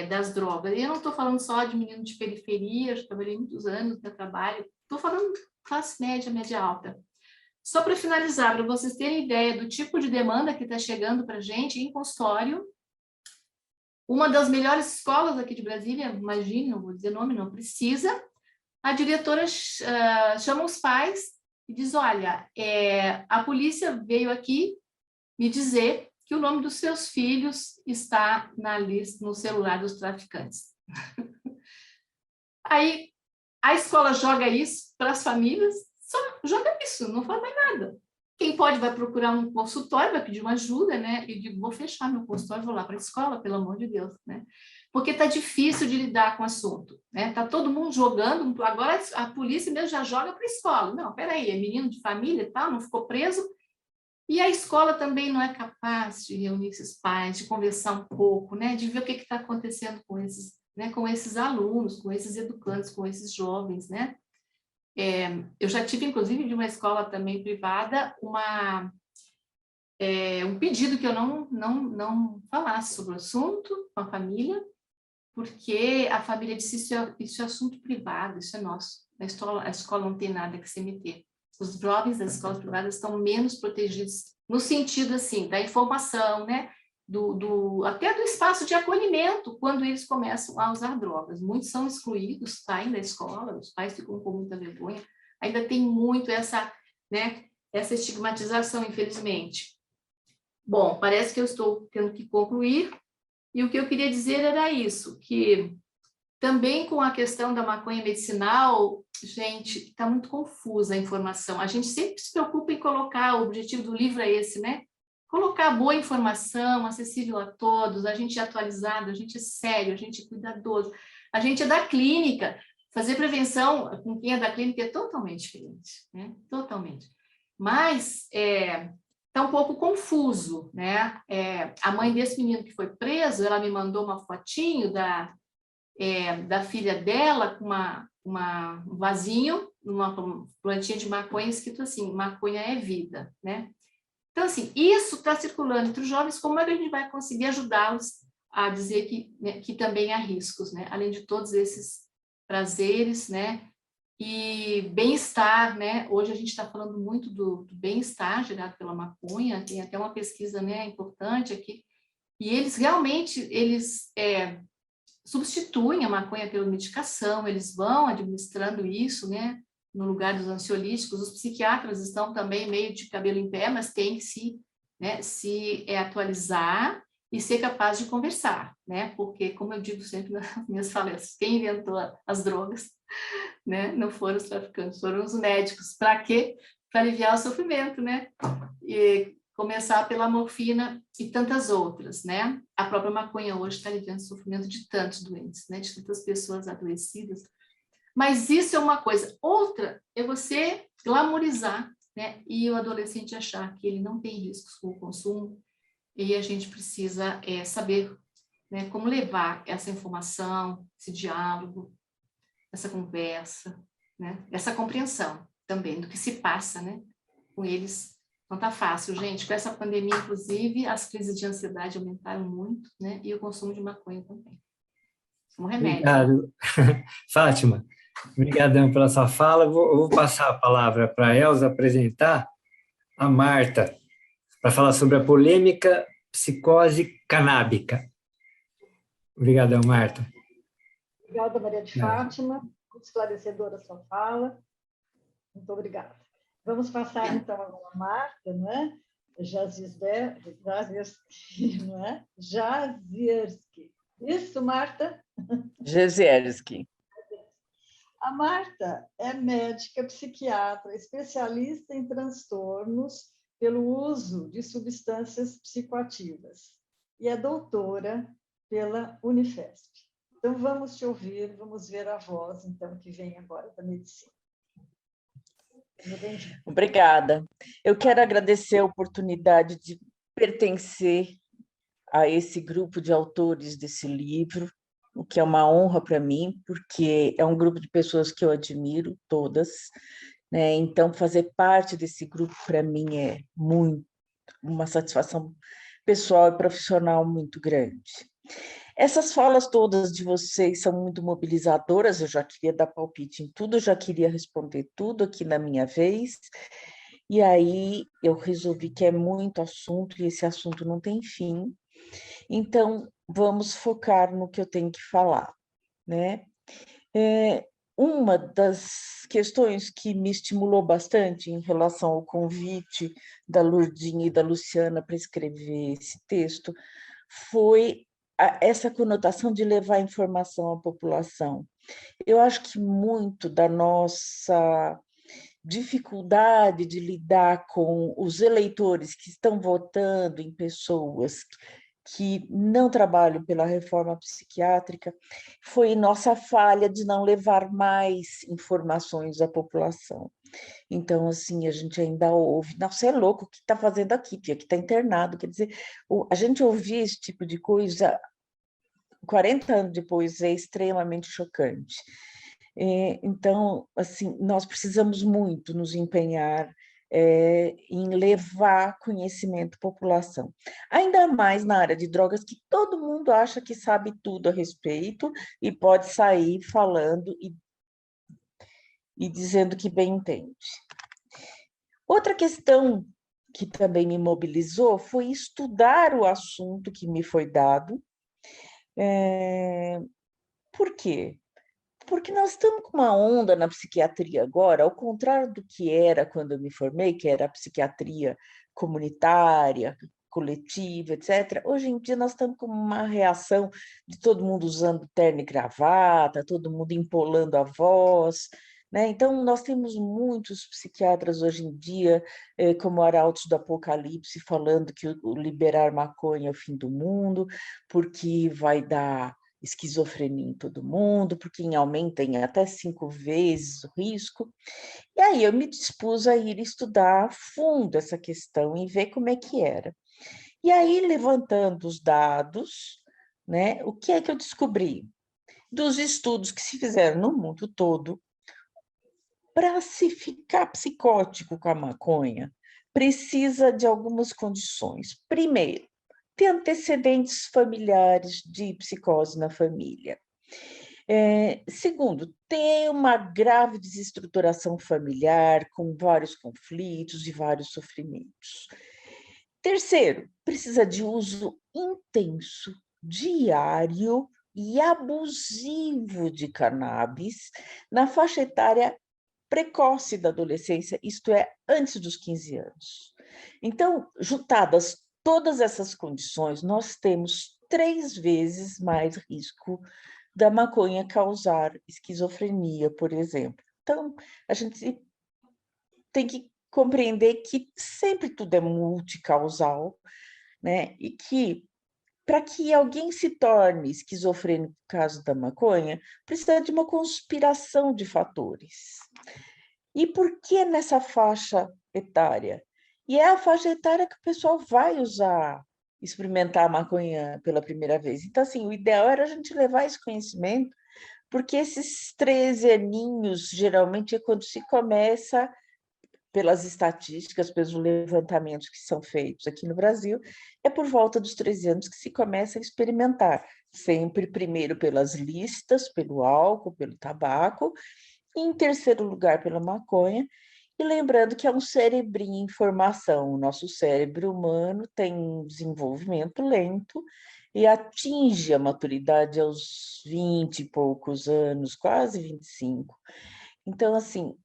das drogas. E eu não estou falando só de menino de periferia, eu já trabalhei muitos anos no trabalho, estou falando de classe média, média alta. Só para finalizar, para vocês terem ideia do tipo de demanda que está chegando para a gente em consultório, uma das melhores escolas aqui de Brasília, imagine, não vou dizer nome, não precisa, a diretora chama os pais e diz, olha, a polícia veio aqui me dizer que o nome dos seus filhos está na lista, no celular dos traficantes. Aí a escola joga isso para as famílias, só joga isso, não faz mais nada. Quem pode vai procurar um consultório, vai pedir uma ajuda, né? E digo, vou fechar meu consultório, vou lá para a escola, pelo amor de Deus, né? Porque está difícil de lidar com o assunto, né? Está todo mundo jogando, agora a polícia mesmo já joga para a escola. Não, peraí, é menino de família e tal, não ficou preso. E a escola também não é capaz de reunir esses pais, de conversar um pouco, né? De ver o que está acontecendo com esses alunos, com esses educantes, com esses jovens, né? Eu já tive, inclusive, de uma escola também privada, um pedido que eu não falasse sobre o assunto com a família, porque a família disse, isso é assunto privado, isso é nosso. A escola não tem nada que se meter. Os jovens das escolas privadas estão menos protegidos, no sentido, assim, da informação, né? Até do espaço de acolhimento, quando eles começam a usar drogas. Muitos são excluídos, saem da escola, os pais ficam com muita vergonha. Ainda tem muito essa estigmatização, infelizmente. Bom, parece que eu estou tendo que concluir, e o que eu queria dizer era isso, que também com a questão da maconha medicinal, gente, está muito confusa a informação. A gente sempre se preocupa em colocar, o objetivo do livro é esse, né? Colocar boa informação, acessível a todos, a gente é atualizado, a gente é sério, a gente é cuidadoso, a gente é da clínica. Fazer prevenção com quem é da clínica é totalmente diferente, né? Totalmente. Mas está um pouco confuso, né? A mãe desse menino que foi preso, ela me mandou uma fotinho da filha dela com um vasinho, uma plantinha de maconha, escrito assim, maconha é vida, né? Então, assim, isso está circulando entre os jovens, como é que a gente vai conseguir ajudá-los a dizer que, né, que também há riscos, né? Além de todos esses prazeres, né? E bem-estar, né? Hoje a gente está falando muito do bem-estar gerado pela maconha, tem até uma pesquisa, né, importante aqui, e eles realmente, substituem a maconha pela medicação, eles vão administrando isso, né, no lugar dos ansiolíticos. Os psiquiatras estão também meio de cabelo em pé, mas tem que se atualizar e ser capaz de conversar, né, porque, como eu digo sempre nas minhas palestras, quem inventou as drogas, né, não foram os traficantes, foram os médicos. Para quê? Para aliviar o sofrimento, né, e começar pela morfina e tantas outras, né? A própria maconha hoje está aliviando o sofrimento de tantos doentes, né? De tantas pessoas adoecidas. Mas isso é uma coisa. Outra é você glamorizar, né? E o adolescente achar que ele não tem riscos com o consumo, e a gente precisa saber, né, como levar essa informação, esse diálogo, essa conversa, né? Essa compreensão também do que se passa, né, com eles. Não está fácil, gente. Com essa pandemia, inclusive, as crises de ansiedade aumentaram muito, né? E o consumo de maconha também. Como remédio. Obrigado. Fátima, obrigadão pela sua fala. Eu vou passar a palavra para a Elza apresentar a Marta, para falar sobre a polêmica psicose canábica. Obrigadão, Marta. Obrigada, Maria de Fátima. Muito esclarecedora a sua fala. Muito obrigada. Vamos passar, então, a Marta, não é? Jazierski, não é? Jazierski. Isso, Marta? Jazierski. A Marta é médica psiquiatra, especialista em transtornos pelo uso de substâncias psicoativas e é doutora pela Unifesp. Então, vamos te ouvir, vamos ver a voz, então, que vem agora da medicina. Obrigada. Eu quero agradecer a oportunidade de pertencer a esse grupo de autores desse livro, o que é uma honra para mim, porque é um grupo de pessoas que eu admiro, todas, né? Então, fazer parte desse grupo, para mim, é uma satisfação pessoal e profissional muito grande. Essas falas todas de vocês são muito mobilizadoras, eu já queria dar palpite em tudo, eu já queria responder tudo aqui na minha vez, e aí eu resolvi que é muito assunto, e esse assunto não tem fim, então vamos focar no que eu tenho que falar, né? Uma das questões que me estimulou bastante em relação ao convite da Lourdinha e da Luciana para escrever esse texto foi essa conotação de levar informação à população. Eu acho que muito da nossa dificuldade de lidar com os eleitores que estão votando em pessoas que não trabalham pela reforma psiquiátrica foi nossa falha de não levar mais informações à população. Então, assim, a gente ainda ouve, não, você é louco, o que está fazendo aqui, tia, que está internado, quer dizer, a gente ouvir esse tipo de coisa 40 anos depois é extremamente chocante. Então, assim, nós precisamos muito nos empenhar em levar conhecimento à população. Ainda mais na área de drogas, que todo mundo acha que sabe tudo a respeito e pode sair falando e dizendo que bem entende. Outra questão que também me mobilizou foi estudar o assunto que me foi dado. Por quê? Porque nós estamos com uma onda na psiquiatria agora, ao contrário do que era quando eu me formei, que era a psiquiatria comunitária, coletiva, etc. Hoje em dia nós estamos com uma reação de todo mundo usando terno e gravata, todo mundo empolando a voz, né? Então, nós temos muitos psiquiatras hoje em dia, como arautos do apocalipse, falando que o liberar maconha é o fim do mundo, porque vai dar esquizofrenia em todo mundo, porque aumenta em até 5 vezes o risco. E aí eu me dispus a ir estudar a fundo essa questão e ver como é que era. E aí, levantando os dados, né, o que é que eu descobri? Dos estudos que se fizeram no mundo todo, para se ficar psicótico com a maconha, precisa de algumas condições. Primeiro, ter antecedentes familiares de psicose na família. Segundo, ter uma grave desestruturação familiar, com vários conflitos e vários sofrimentos. Terceiro, precisa de uso intenso, diário e abusivo de cannabis na faixa etária precoce da adolescência, isto é, antes dos 15 anos. Então, juntadas todas essas condições, nós temos 3 vezes mais risco da maconha causar esquizofrenia, por exemplo. Então, a gente tem que compreender que sempre tudo é multicausal, né? E que, para que alguém se torne esquizofrênico no caso da maconha, precisa de uma conspiração de fatores. E por que nessa faixa etária? E é a faixa etária que o pessoal vai usar, experimentar a maconha pela primeira vez. Então, assim, o ideal era a gente levar esse conhecimento, porque esses 13 aninhos, geralmente, é quando se começa, pelas estatísticas, pelos levantamentos que são feitos aqui no Brasil, é por volta dos 13 anos que se começa a experimentar, sempre primeiro pelas listas, pelo álcool, pelo tabaco, e em terceiro lugar pela maconha, e lembrando que é um cerebrinho em formação, o nosso cérebro humano tem um desenvolvimento lento e atinge a maturidade aos 20 e poucos anos, quase 25. Então, assim,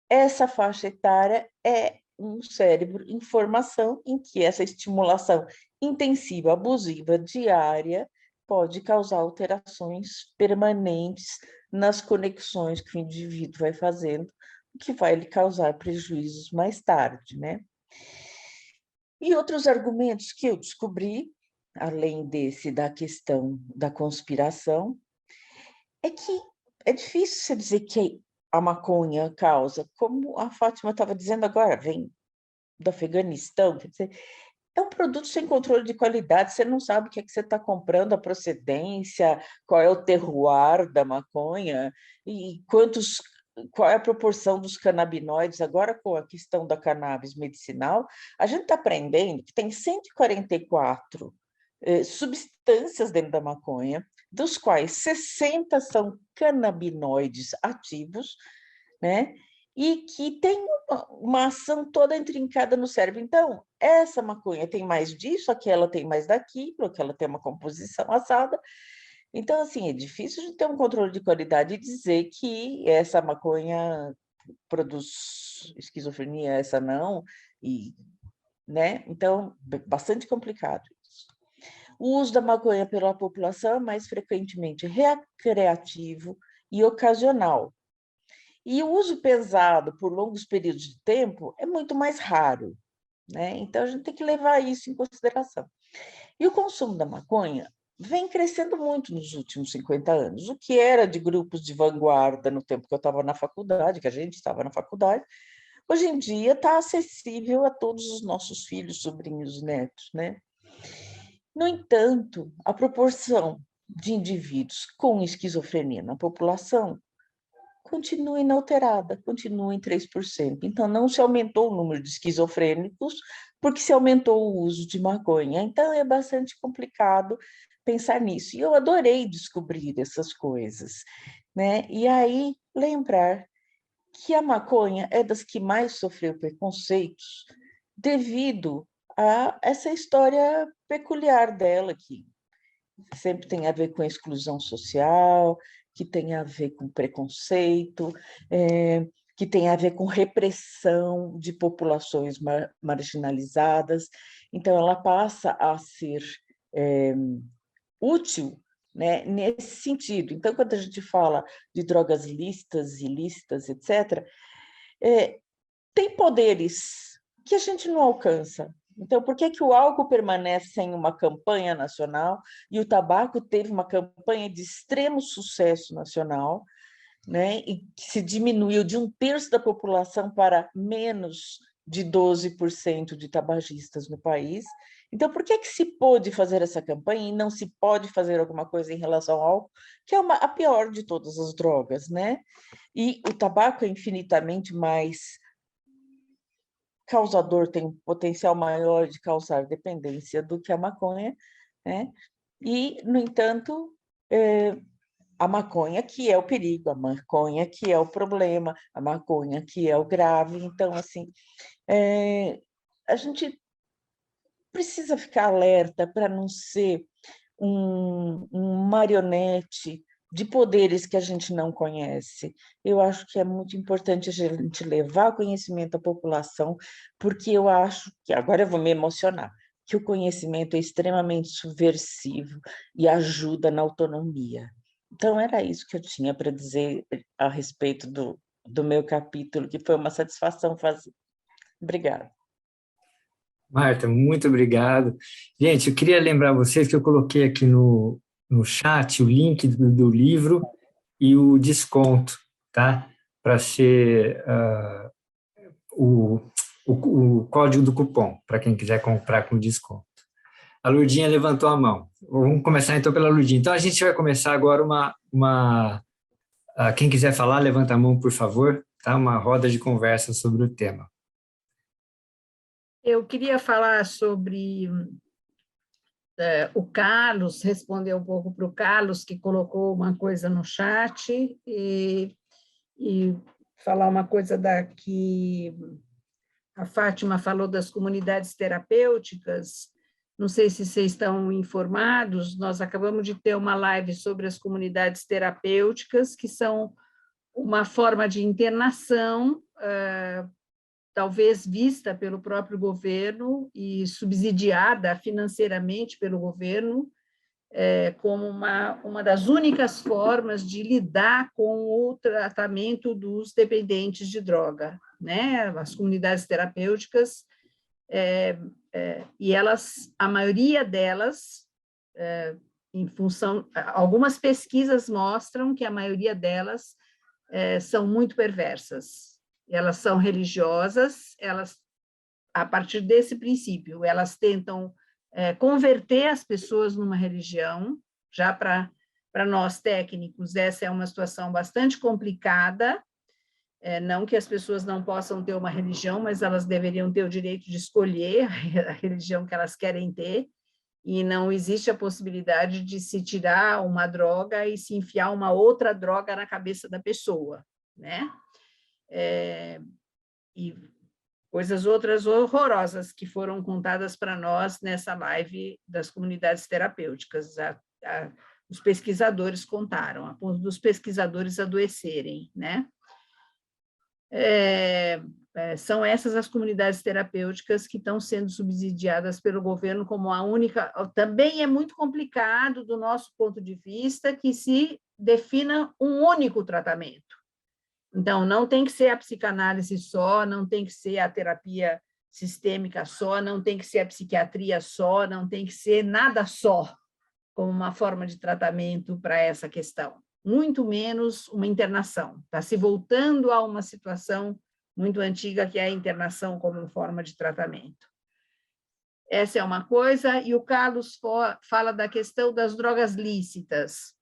essa faixa etária é um cérebro em formação em que essa estimulação intensiva, abusiva, diária, pode causar alterações permanentes nas conexões que o indivíduo vai fazendo, o que vai lhe causar prejuízos mais tarde, né? E outros argumentos que eu descobri, além desse da questão da conspiração, é que é difícil você dizer que a maconha causa, como a Fátima estava dizendo agora, vem do Afeganistão, quer dizer, é um produto sem controle de qualidade, você não sabe o que é que você está comprando, a procedência, qual é o terroir da maconha, e qual é a proporção dos canabinoides. Agora, com a questão da cannabis medicinal, a gente está aprendendo que tem 144 substâncias dentro da maconha, dos quais 60 são canabinoides ativos, né? E que tem uma ação toda intrincada no cérebro. Então, essa maconha tem mais disso, aquela tem mais daquilo, aquela tem uma composição assada. Então, assim, é difícil de ter um controle de qualidade e dizer que essa maconha produz esquizofrenia, essa não, e, né? Então, bastante complicado isso. O uso da maconha pela população é mais frequentemente recreativo e ocasional. E o uso pesado por longos períodos de tempo é muito mais raro, né? Então, a gente tem que levar isso em consideração. E o consumo da maconha vem crescendo muito nos últimos 50 anos, o que era de grupos de vanguarda no tempo que eu estava na faculdade, que a gente estava na faculdade, hoje em dia está acessível a todos os nossos filhos, sobrinhos, netos, né? No entanto, a proporção de indivíduos com esquizofrenia na população continua inalterada, continua em 3%. Então, não se aumentou o número de esquizofrênicos porque se aumentou o uso de maconha. Então, é bastante complicado pensar nisso. E eu adorei descobrir essas coisas, né? E aí, lembrar que a maconha é das que mais sofreu preconceitos devido a essa história peculiar dela, que sempre tem a ver com a exclusão social, que tem a ver com preconceito, que tem a ver com repressão de populações marginalizadas. Então, ela passa a ser útil, né, nesse sentido. Então, quando a gente fala de drogas lícitas, ilícitas, etc., tem poderes que a gente não alcança. Então, por que que o álcool permanece em uma campanha nacional e o tabaco teve uma campanha de extremo sucesso nacional, né, e que se diminuiu de 1/3 da população para menos de 12% de tabagistas no país? Então, por que que se pôde fazer essa campanha e não se pode fazer alguma coisa em relação ao álcool, que é a pior de todas as drogas, né? E o tabaco é infinitamente mais causador tem um potencial maior de causar dependência do que a maconha, né? E, no entanto, a maconha que é o perigo, a maconha que é o problema, a maconha que é o grave. Então, assim, a gente precisa ficar alerta para não ser um marionete de poderes que a gente não conhece. Eu acho que é muito importante a gente levar o conhecimento à população, porque eu acho que, agora eu vou me emocionar, que o conhecimento é extremamente subversivo e ajuda na autonomia. Então, era isso que eu tinha para dizer a respeito do meu capítulo, que foi uma satisfação fazer. Obrigada. Marta, muito obrigado. Gente, eu queria lembrar vocês que eu coloquei aqui no chat o link do livro e o desconto, tá? Para ser o código do cupom, para quem quiser comprar com desconto. A Lourdinha levantou a mão. Vamos começar então pela Lourdinha. Então a gente vai começar agora quem quiser falar, levanta a mão, por favor, tá? Uma roda de conversa sobre o tema. Eu queria falar sobre o Carlos, responder um pouco para o Carlos, que colocou uma coisa no chat, e falar uma coisa que a Fátima falou das comunidades terapêuticas. Não sei se vocês estão informados, nós acabamos de ter uma live sobre as comunidades terapêuticas, que são uma forma de internação, talvez vista pelo próprio governo e subsidiada financeiramente pelo governo, como uma das únicas formas de lidar com o tratamento dos dependentes de droga, né? As comunidades terapêuticas, e a maioria delas, em função, algumas pesquisas mostram que a maioria delas são muito perversas. Elas são religiosas, a partir desse princípio, elas tentam converter as pessoas numa religião. Já para nós técnicos, essa é uma situação bastante complicada, não que as pessoas não possam ter uma religião, mas elas deveriam ter o direito de escolher a religião que elas querem ter, e não existe a possibilidade de se tirar uma droga e se enfiar uma outra droga na cabeça da pessoa, né? E coisas outras horrorosas que foram contadas para nós nessa live das comunidades terapêuticas. Os pesquisadores contaram, a ponto dos pesquisadores adoecerem, né? São essas as comunidades terapêuticas que estão sendo subsidiadas pelo governo como a única. Também é muito complicado, do nosso ponto de vista, que se defina um único tratamento. Então, não tem que ser a psicanálise só, não tem que ser a terapia sistêmica só, não tem que ser a psiquiatria só, não tem que ser nada só como uma forma de tratamento para essa questão. Muito menos uma internação. Está se voltando a uma situação muito antiga, que é a internação como forma de tratamento. Essa é uma coisa, e o Carlos fala da questão das drogas lícitas.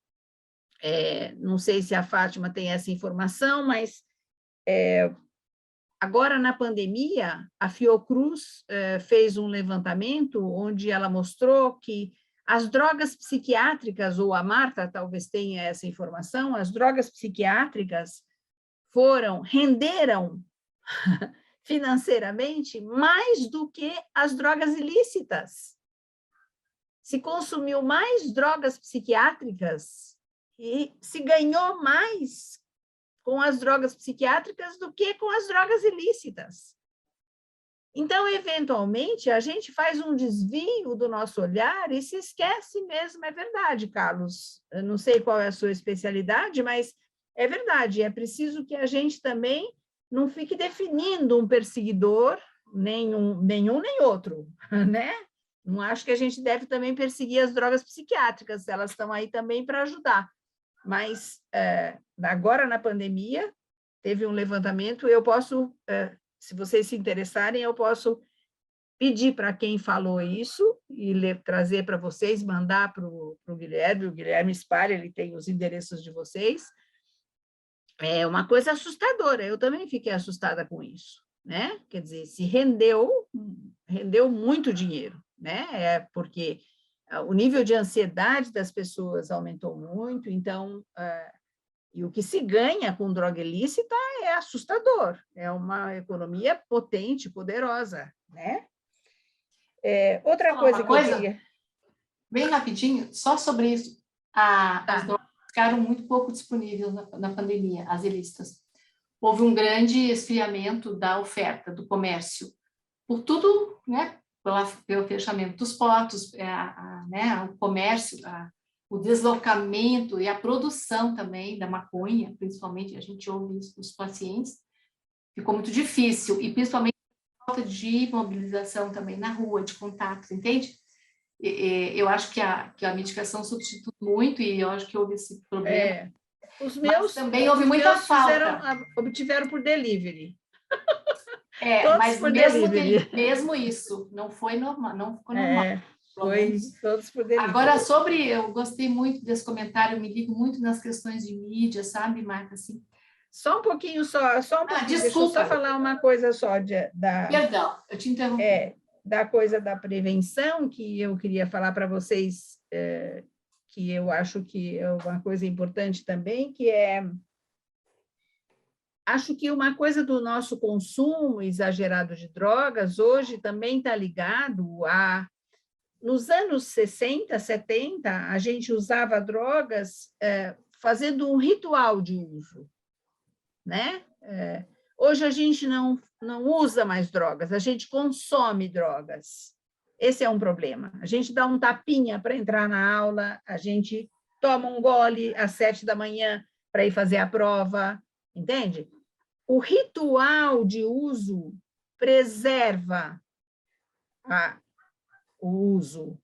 Não sei se a Fátima tem essa informação, mas agora na pandemia, a Fiocruz fez um levantamento onde ela mostrou que as drogas psiquiátricas, ou a Marta talvez tenha essa informação, as drogas psiquiátricas renderam financeiramente mais do que as drogas ilícitas. Se consumiu mais drogas psiquiátricas e se ganhou mais com as drogas psiquiátricas do que com as drogas ilícitas. Então, eventualmente, a gente faz um desvio do nosso olhar e se esquece mesmo. É verdade, Carlos. Eu não sei qual é a sua especialidade, mas é verdade. É preciso que a gente também não fique definindo um perseguidor, nenhum nem outro, né? Não acho que a gente deve também perseguir as drogas psiquiátricas, elas estão aí também para ajudar. Mas, agora na pandemia, teve um levantamento, eu posso, se vocês se interessarem, eu posso pedir para quem falou isso e trazer para vocês, mandar para o Guilherme espalha, ele tem os endereços de vocês. É uma coisa assustadora, eu também fiquei assustada com isso, né? Quer dizer, se rendeu muito dinheiro, né? Porque o nível de ansiedade das pessoas aumentou muito, então, e o que se ganha com droga ilícita é assustador, é uma economia potente, poderosa, né? Outra coisa que eu queria... Bem rapidinho, só sobre isso. As Tá. drogas ficaram muito pouco disponíveis na pandemia, as ilícitas. Houve um grande esfriamento da oferta, do comércio, por tudo, né? Pelo fechamento dos postos, né? O comércio, o deslocamento e a produção também da maconha, principalmente, a gente ouve isso dos pacientes, ficou muito difícil, e principalmente a falta de mobilização também na rua, de contatos, entende? Eu acho que a medicação substitui muito, e eu acho que houve esse problema. Os meus também houve muita falta. Obtiveram por delivery. Mas mesmo isso, não foi normal, não ficou normal. Foi todos por delivery. Agora, eu gostei muito desse comentário, eu me ligo muito nas questões de mídia, sabe, Marta? Assim. Só um pouquinho, só um pouquinho. Desculpa. Deixa eu só falar uma coisa só Perdão, eu te interrompi. Da coisa da prevenção, que eu queria falar para vocês, que eu acho que é uma coisa importante também, que acho que uma coisa do nosso consumo exagerado de drogas hoje também está ligado nos anos 60, 70, a gente usava drogas fazendo um ritual de uso, né? Hoje a gente não usa mais drogas, a gente consome drogas. Esse é um problema. A gente dá um tapinha para entrar na aula, a gente toma um gole às 7 da manhã para ir fazer a prova, entende? O ritual de uso preserva o uso.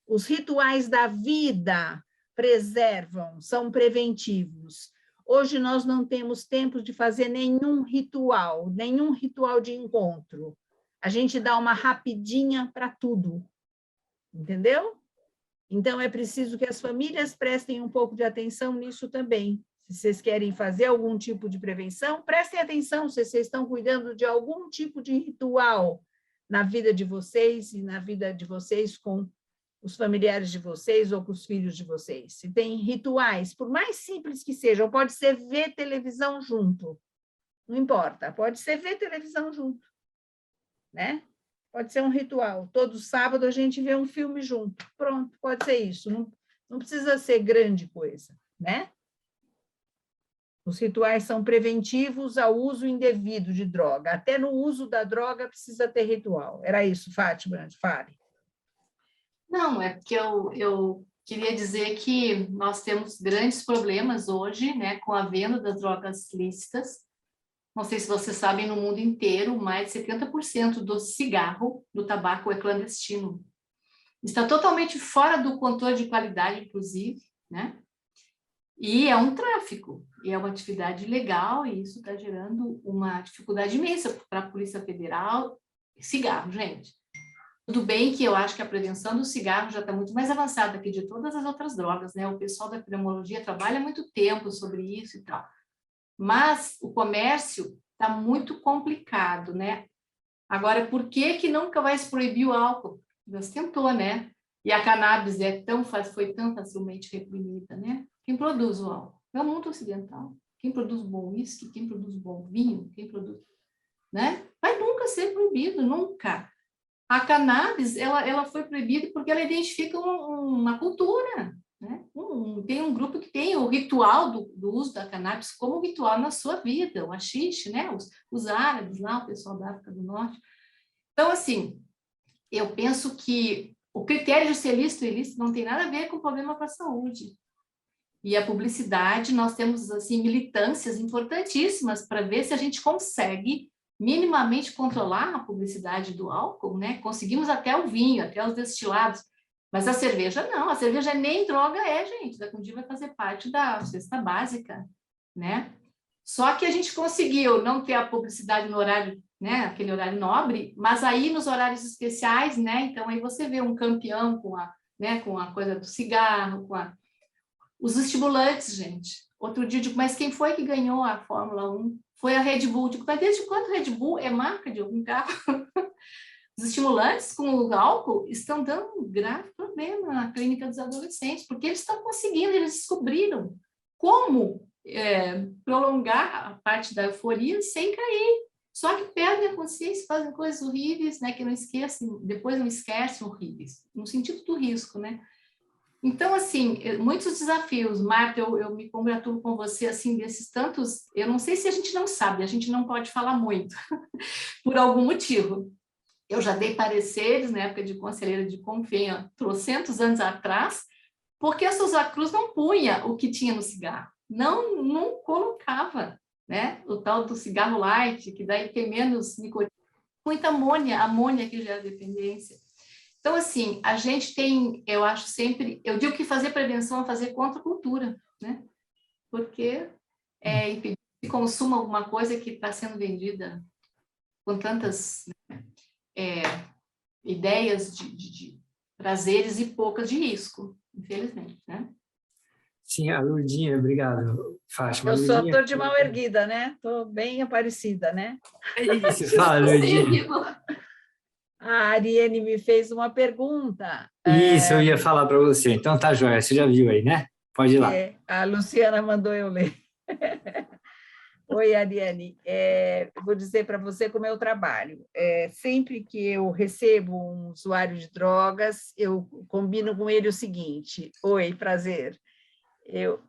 Os rituais da vida preservam, são preventivos. Hoje nós não temos tempo de fazer nenhum ritual de encontro. A gente dá uma rapidinha para tudo, entendeu? Então, é preciso que as famílias prestem um pouco de atenção nisso também. Se vocês querem fazer algum tipo de prevenção, prestem atenção se vocês estão cuidando de algum tipo de ritual na vida de vocês e na vida de vocês com os familiares de vocês ou com os filhos de vocês. Se tem rituais, por mais simples que sejam, pode ser ver televisão junto, não importa, pode ser ver televisão junto, né? Pode ser um ritual. Todo sábado a gente vê um filme junto, pronto, pode ser isso, não precisa ser grande coisa, né? Os rituais são preventivos ao uso indevido de droga. Até no uso da droga precisa ter ritual. Era isso, Fátima, fale. Não, é porque eu queria dizer que nós temos grandes problemas hoje, né, com a venda das drogas lícitas. Não sei se vocês sabem, no mundo inteiro, mais de 70% do cigarro, do tabaco, é clandestino. Está totalmente fora do controle de qualidade, inclusive, né? E é um tráfico, e é uma atividade ilegal, e isso está gerando uma dificuldade imensa para a Polícia Federal. Cigarro, gente. Tudo bem que eu acho que a prevenção do cigarro já está muito mais avançada que de todas as outras drogas, né? O pessoal da epidemiologia trabalha há muito tempo sobre isso e tal. Mas o comércio está muito complicado, né? Agora, por que nunca vai se proibir o álcool? Deus tentou, né? E a cannabis foi tão facilmente reprimida, né? Quem produz o álcool? É o mundo ocidental. Quem produz bom uísque, quem produz bom vinho, quem produz... né? Vai nunca ser proibido, nunca. A cannabis, ela foi proibida porque ela identifica uma cultura, né? Tem um grupo que tem o ritual do uso da cannabis como ritual na sua vida, o haxixe, né? Os árabes lá, o pessoal da África do Norte. Então, assim, eu penso que o critério de ser lícito e ilícito não tem nada a ver com o problema para a saúde. E a publicidade, nós temos, assim, militâncias importantíssimas para ver se a gente consegue minimamente controlar a publicidade do álcool, né? Conseguimos até o vinho, até os destilados, mas a cerveja não, a cerveja nem droga gente, daqui um dia vai fazer parte da cesta básica, né? Só que a gente conseguiu não ter a publicidade no horário, né? Aquele horário nobre, mas aí nos horários especiais, né? Então aí você vê um campeão com a coisa do cigarro, os estimulantes, gente. Outro dia eu digo, mas quem foi que ganhou a Fórmula 1? foi a Red Bull. Digo, mas desde quando a Red Bull é marca de algum carro? Os estimulantes com o álcool estão dando um grave problema na clínica dos adolescentes, porque eles estão conseguindo, eles descobriram como prolongar a parte da euforia sem cair. Só que perdem a consciência, fazem coisas horríveis, né, que não esquecem, depois não esquecem horríveis, no sentido do risco, né? Então, assim, muitos desafios. Marta, eu me congratulo com você, assim, desses tantos, eu não sei se a gente não sabe, a gente não pode falar muito, por algum motivo. Eu já dei pareceres na época de conselheira de Confenha, trocentos anos atrás, porque a Souza Cruz não punha o que tinha no cigarro, não colocava, né? O tal do cigarro light, que daí tem menos nicotina, muita amônia que gera dependência. Então, assim, a gente tem, eu acho sempre, eu digo que fazer prevenção é fazer contra a cultura, né? Porque impedir que consuma alguma coisa que está sendo vendida com tantas ideias de prazeres e poucas de risco, infelizmente, né? Sim, a Lourdinha, obrigado, Fátima. Eu só Lourdinha, estou de mão erguida, né? Estou bem aparecida, né? é isso, fala, Lourdinha. A Ariane me fez uma pergunta. Isso, eu ia falar para você. Então tá joia, você já viu aí, né? Pode ir lá. A Luciana mandou eu ler. Oi, Ariane. Vou dizer para você como eu trabalho. Sempre que eu recebo um usuário de drogas, eu combino com ele o seguinte: oi, prazer. Eu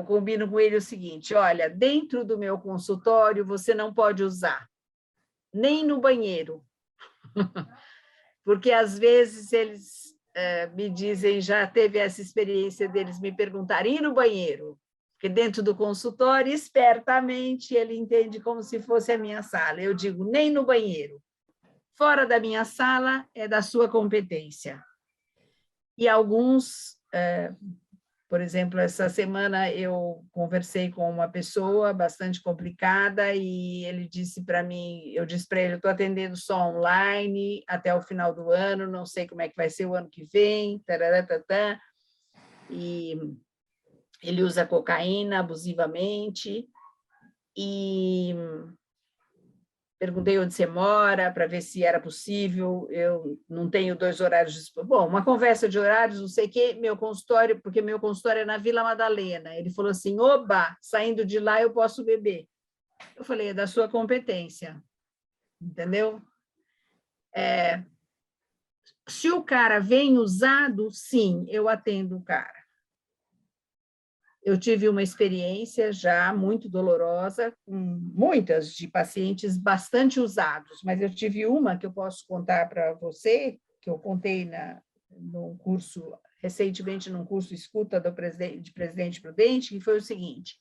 combino com ele o seguinte: olha, dentro do meu consultório você não pode usar, nem no banheiro. Porque às vezes eles me dizem, já teve essa experiência deles me perguntarem, ir no banheiro? Porque dentro do consultório, espertamente, ele entende como se fosse a minha sala. Eu digo, nem no banheiro. Fora da minha sala é da sua competência. E alguns, por exemplo, essa semana eu conversei com uma pessoa bastante complicada e ele disse para mim, eu disse para ele, eu estou atendendo só online até o final do ano, não sei como é que vai ser o ano que vem, tararatatã. E ele usa cocaína abusivamente e perguntei onde você mora para ver se era possível. Eu não tenho 2 horários disponíveis. Bom, uma conversa de horários, não sei o quê, meu consultório, porque meu consultório é na Vila Madalena. Ele falou assim, oba, saindo de lá eu posso beber. Eu falei, é da sua competência, entendeu? Se o cara vem usado, sim, eu atendo o cara. Eu tive uma experiência já muito dolorosa, com muitas de pacientes bastante usados, mas eu tive uma que eu posso contar para você, que eu contei num curso, recentemente num curso escuta de Presidente Prudente, que foi o seguinte: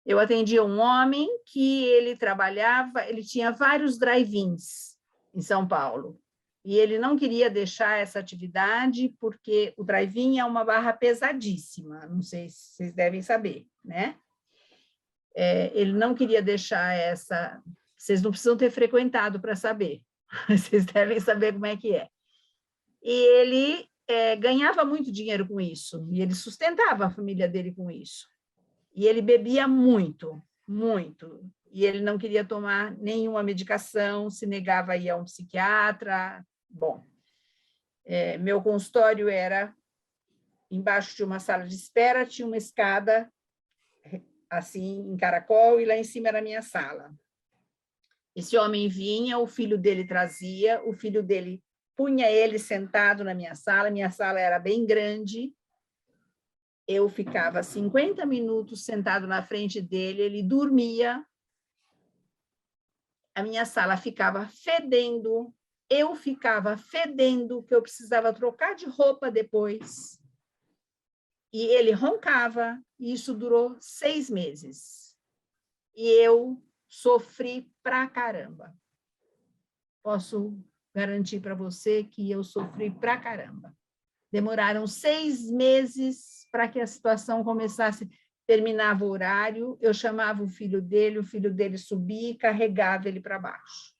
eu atendia um homem que ele tinha vários drive-ins em São Paulo, e ele não queria deixar essa atividade porque o drive-in é uma barra pesadíssima, não sei se vocês devem saber, né? Ele não queria deixar essa... Vocês não precisam ter frequentado para saber, vocês devem saber como é que é. E ele ganhava muito dinheiro com isso, e ele sustentava a família dele com isso. E ele bebia muito, muito. E ele não queria tomar nenhuma medicação, se negava a ir a um psiquiatra. Bom, meu consultório era embaixo de uma sala de espera, tinha uma escada assim em caracol, e lá em cima era a minha sala. Esse homem vinha, o filho dele trazia, o filho dele punha ele sentado na minha sala era bem grande, eu ficava 50 minutos sentado na frente dele, ele dormia, a minha sala ficava fedendo, eu ficava fedendo, que eu precisava trocar de roupa depois, e ele roncava, e isso durou 6 meses. E eu sofri pra caramba. Posso garantir para você que eu sofri pra caramba. Demoraram 6 meses para que a situação começasse. Terminava o horário, eu chamava o filho dele subia e carregava ele para baixo.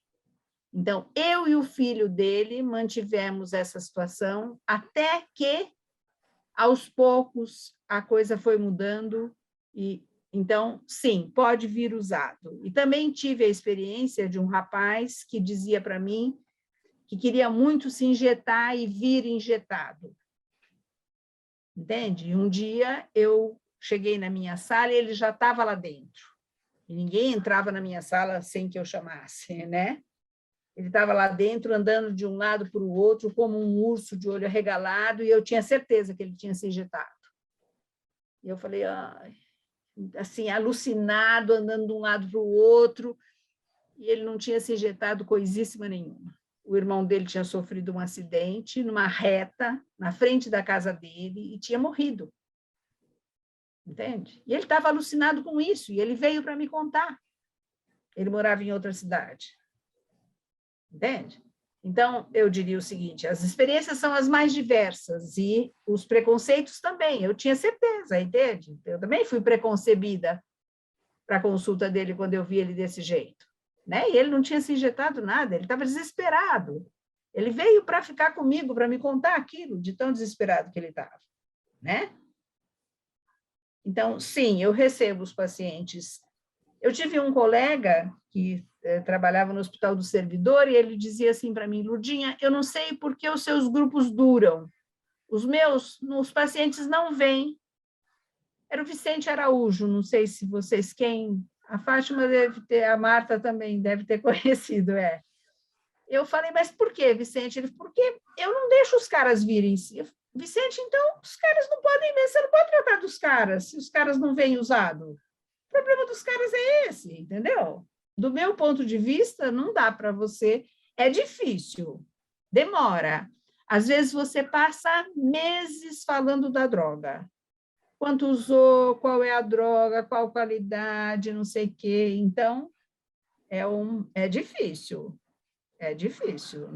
Então, eu e o filho dele mantivemos essa situação até que, aos poucos, a coisa foi mudando e Então, sim, pode vir usado. E também tive a experiência de um rapaz que dizia para mim que queria muito se injetar e vir injetado. Entende? E um dia eu cheguei na minha sala e ele já estava lá dentro. E ninguém entrava na minha sala sem que eu chamasse, né? Ele estava lá dentro, andando de um lado para o outro, como um urso de olho arregalado, e eu tinha certeza que ele tinha se injetado. E eu falei, ai, assim, alucinado, andando de um lado para o outro, e ele não tinha se injetado coisíssima nenhuma. O irmão dele tinha sofrido um acidente numa reta, na frente da casa dele, e tinha morrido. Entende? E ele estava alucinado com isso, e ele veio para me contar. Ele morava em outra cidade. Entende? Então, eu diria o seguinte, as experiências são as mais diversas e os preconceitos também, eu tinha certeza, entende? Eu também fui preconcebida para a consulta dele quando eu vi ele desse jeito, né? E ele não tinha se injetado nada, ele estava desesperado. Ele veio para ficar comigo, para me contar aquilo, de tão desesperado que ele estava, né? Então, sim, eu recebo os pacientes. Eu tive um colega que trabalhava no Hospital do Servidor e ele dizia assim para mim, Lurdinha, eu não sei por que os seus grupos duram. Os meus, os pacientes não vêm. Era o Vicente Araújo, não sei se vocês quem... A Fátima deve ter, a Marta também deve ter conhecido, é. Eu falei, mas por que, Vicente? Ele, porque eu não deixo os caras virem. Vicente, então, os caras não podem ver, você não pode tratar dos caras, se os caras não vêm usado. O problema dos caras é esse, entendeu? Do meu ponto de vista, não dá para você, é difícil, demora. Às vezes você passa meses falando da droga. Quanto usou, qual é a droga, qual qualidade, não sei o quê. Então, é difícil, é difícil.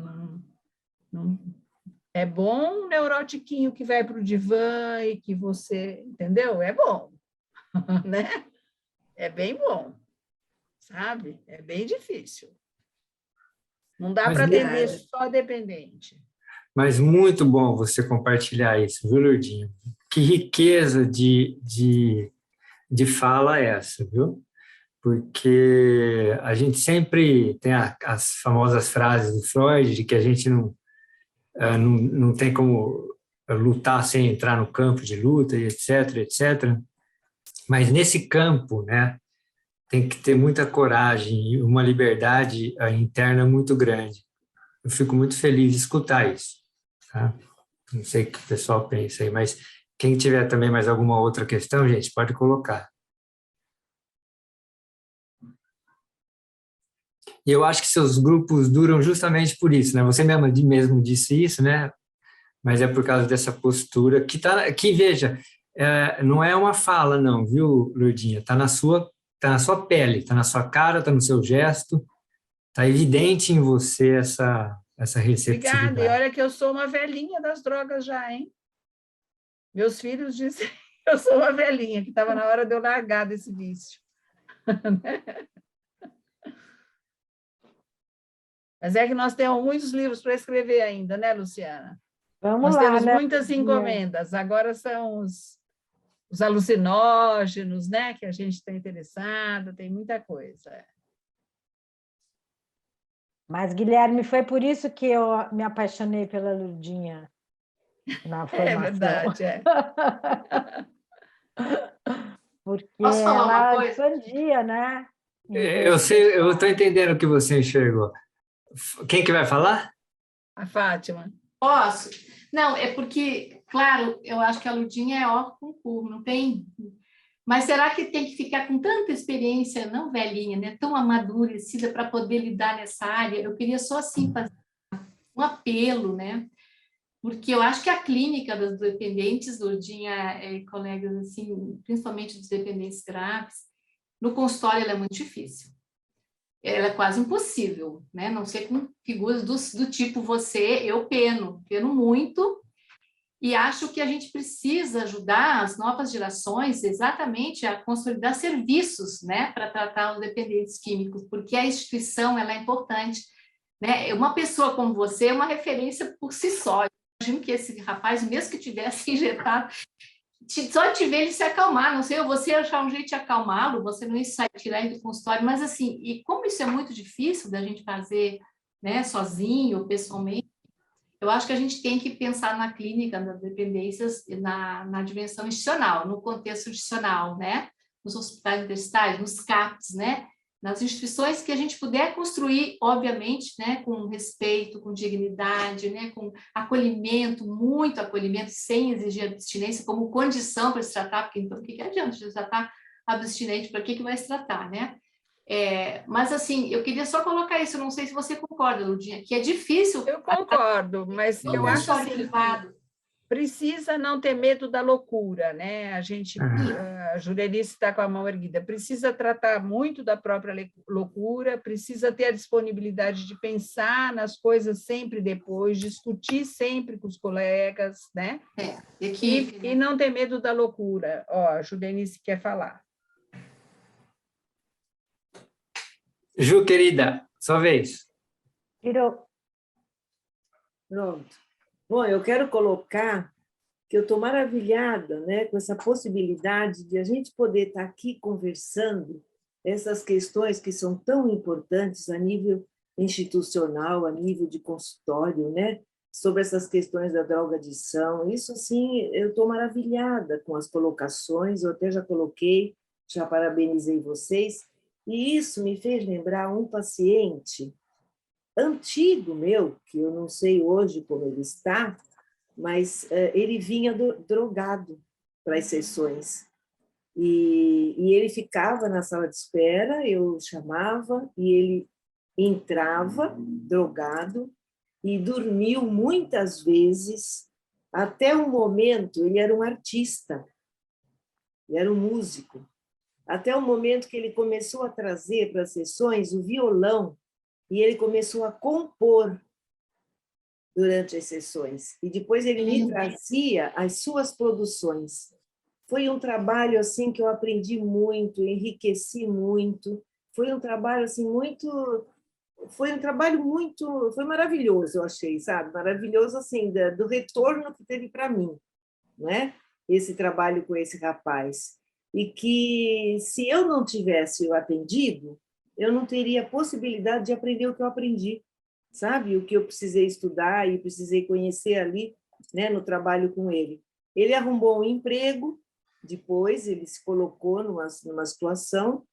É bom um neurotiquinho que vai para o divã e que você, entendeu? É bom, né? É bem bom, sabe? É bem difícil. Não dá para atender só dependente. Mas muito bom você compartilhar isso, viu, Lourdinha? Que riqueza de fala é essa, viu? Porque a gente sempre tem as famosas frases do Freud de que a gente não tem como lutar sem entrar no campo de luta, e etc, etc. Mas nesse campo, né, tem que ter muita coragem e uma liberdade interna muito grande. Eu fico muito feliz de escutar isso. Tá? Não sei o que o pessoal pensa aí, mas quem tiver também mais alguma outra questão, gente, pode colocar. E eu acho que seus grupos duram justamente por isso, né? Você mesmo disse isso, né? Mas é por causa dessa postura que veja, não é uma fala, não, viu, Lourdinha? Está na sua pele, está na sua cara, está no seu gesto, está evidente em você essa receptividade. Obrigada, e olha que eu sou uma velhinha das drogas já, hein? Meus filhos dizem que eu sou uma velhinha, que estava na hora de eu largar desse vício. Mas é que nós temos muitos livros para escrever ainda, né, Luciana? Vamos nós lá, temos né? muitas encomendas, agora são os alucinógenos, né, que a gente está interessado, tem muita coisa. Mas, Guilherme, foi por isso que eu me apaixonei pela Lurdinha na formação. É verdade, é. Porque Posso falar uma ela coisa? expandia, né? Eu sei, eu estou entendendo o que você enxergou. Quem que vai falar? A Fátima. Posso? Não, é porque, claro, eu acho que a Lurdinha é hors concurso, não tem... Mas será que tem que ficar com tanta experiência, não velhinha, né, tão amadurecida para poder lidar nessa área? Eu queria só, assim, fazer um apelo, né? Porque eu acho que a clínica dos dependentes, Lurdinha e colegas, assim, principalmente dos dependentes graves, no consultório ela é muito difícil. Ela é quase impossível, né? Não sei com figuras do tipo você, eu peno muito, e acho que a gente precisa ajudar as novas gerações exatamente a consolidar serviços, né, para tratar os dependentes químicos, porque a instituição ela é importante, né? Uma pessoa como você é uma referência por si só. Eu imagino que esse rapaz, mesmo que tivesse injetado, só de ver ele se acalmar, não sei, você achar um jeito de acalmá-lo, você não sai tirar ele do consultório, mas assim, e como isso é muito difícil da gente fazer, né, sozinho, pessoalmente, eu acho que a gente tem que pensar na clínica, nas dependências, na dimensão institucional, no contexto institucional, né, nos hospitais universitários, nos CAPs, né, nas instituições que a gente puder construir, obviamente, né, com respeito, com dignidade, né, com acolhimento, muito acolhimento, sem exigir abstinência como condição para se tratar, porque então o que adianta se tratar abstinente, para que vai se tratar, né? Mas assim, eu queria só colocar isso, eu não sei se você concorda, Ludinha, que é difícil. Eu concordo, mas eu acho assim, privado. Precisa não ter medo da loucura, né? A Jurelice está com a mão erguida, precisa tratar muito da própria loucura, precisa ter a disponibilidade de pensar nas coisas sempre depois, discutir sempre com os colegas, né? E não ter medo da loucura. Ó, a Jurelice quer falar. Ju, querida, sua vez. Virou. Pronto. Bom, eu quero colocar que eu estou maravilhada, né, com essa possibilidade de a gente poder estar aqui conversando essas questões que são tão importantes a nível institucional, a nível de consultório, né, sobre essas questões da drogadição. Isso, assim, eu estou maravilhada com as colocações, eu até já coloquei, já parabenizei vocês, e isso me fez lembrar um paciente antigo meu, que eu não sei hoje como ele está, mas ele vinha drogado para as sessões. E ele ficava na sala de espera, eu chamava, e ele entrava drogado e dormiu muitas vezes, até um momento, ele era um artista, ele era um músico, até o momento que ele começou a trazer para as sessões o violão, e ele começou a compor durante as sessões. E depois ele me trazia as suas produções. Foi um trabalho assim que eu aprendi muito, enriqueci muito. Foi um trabalho assim muito, foi maravilhoso, eu achei, sabe? Maravilhoso assim do retorno que teve para mim, né? Esse trabalho com esse rapaz. E que se eu não tivesse o atendido, eu não teria possibilidade de aprender o que eu aprendi, sabe? O que eu precisei estudar e precisei conhecer ali, né, no trabalho com ele. Ele arrumou um emprego, depois ele se colocou numa situação.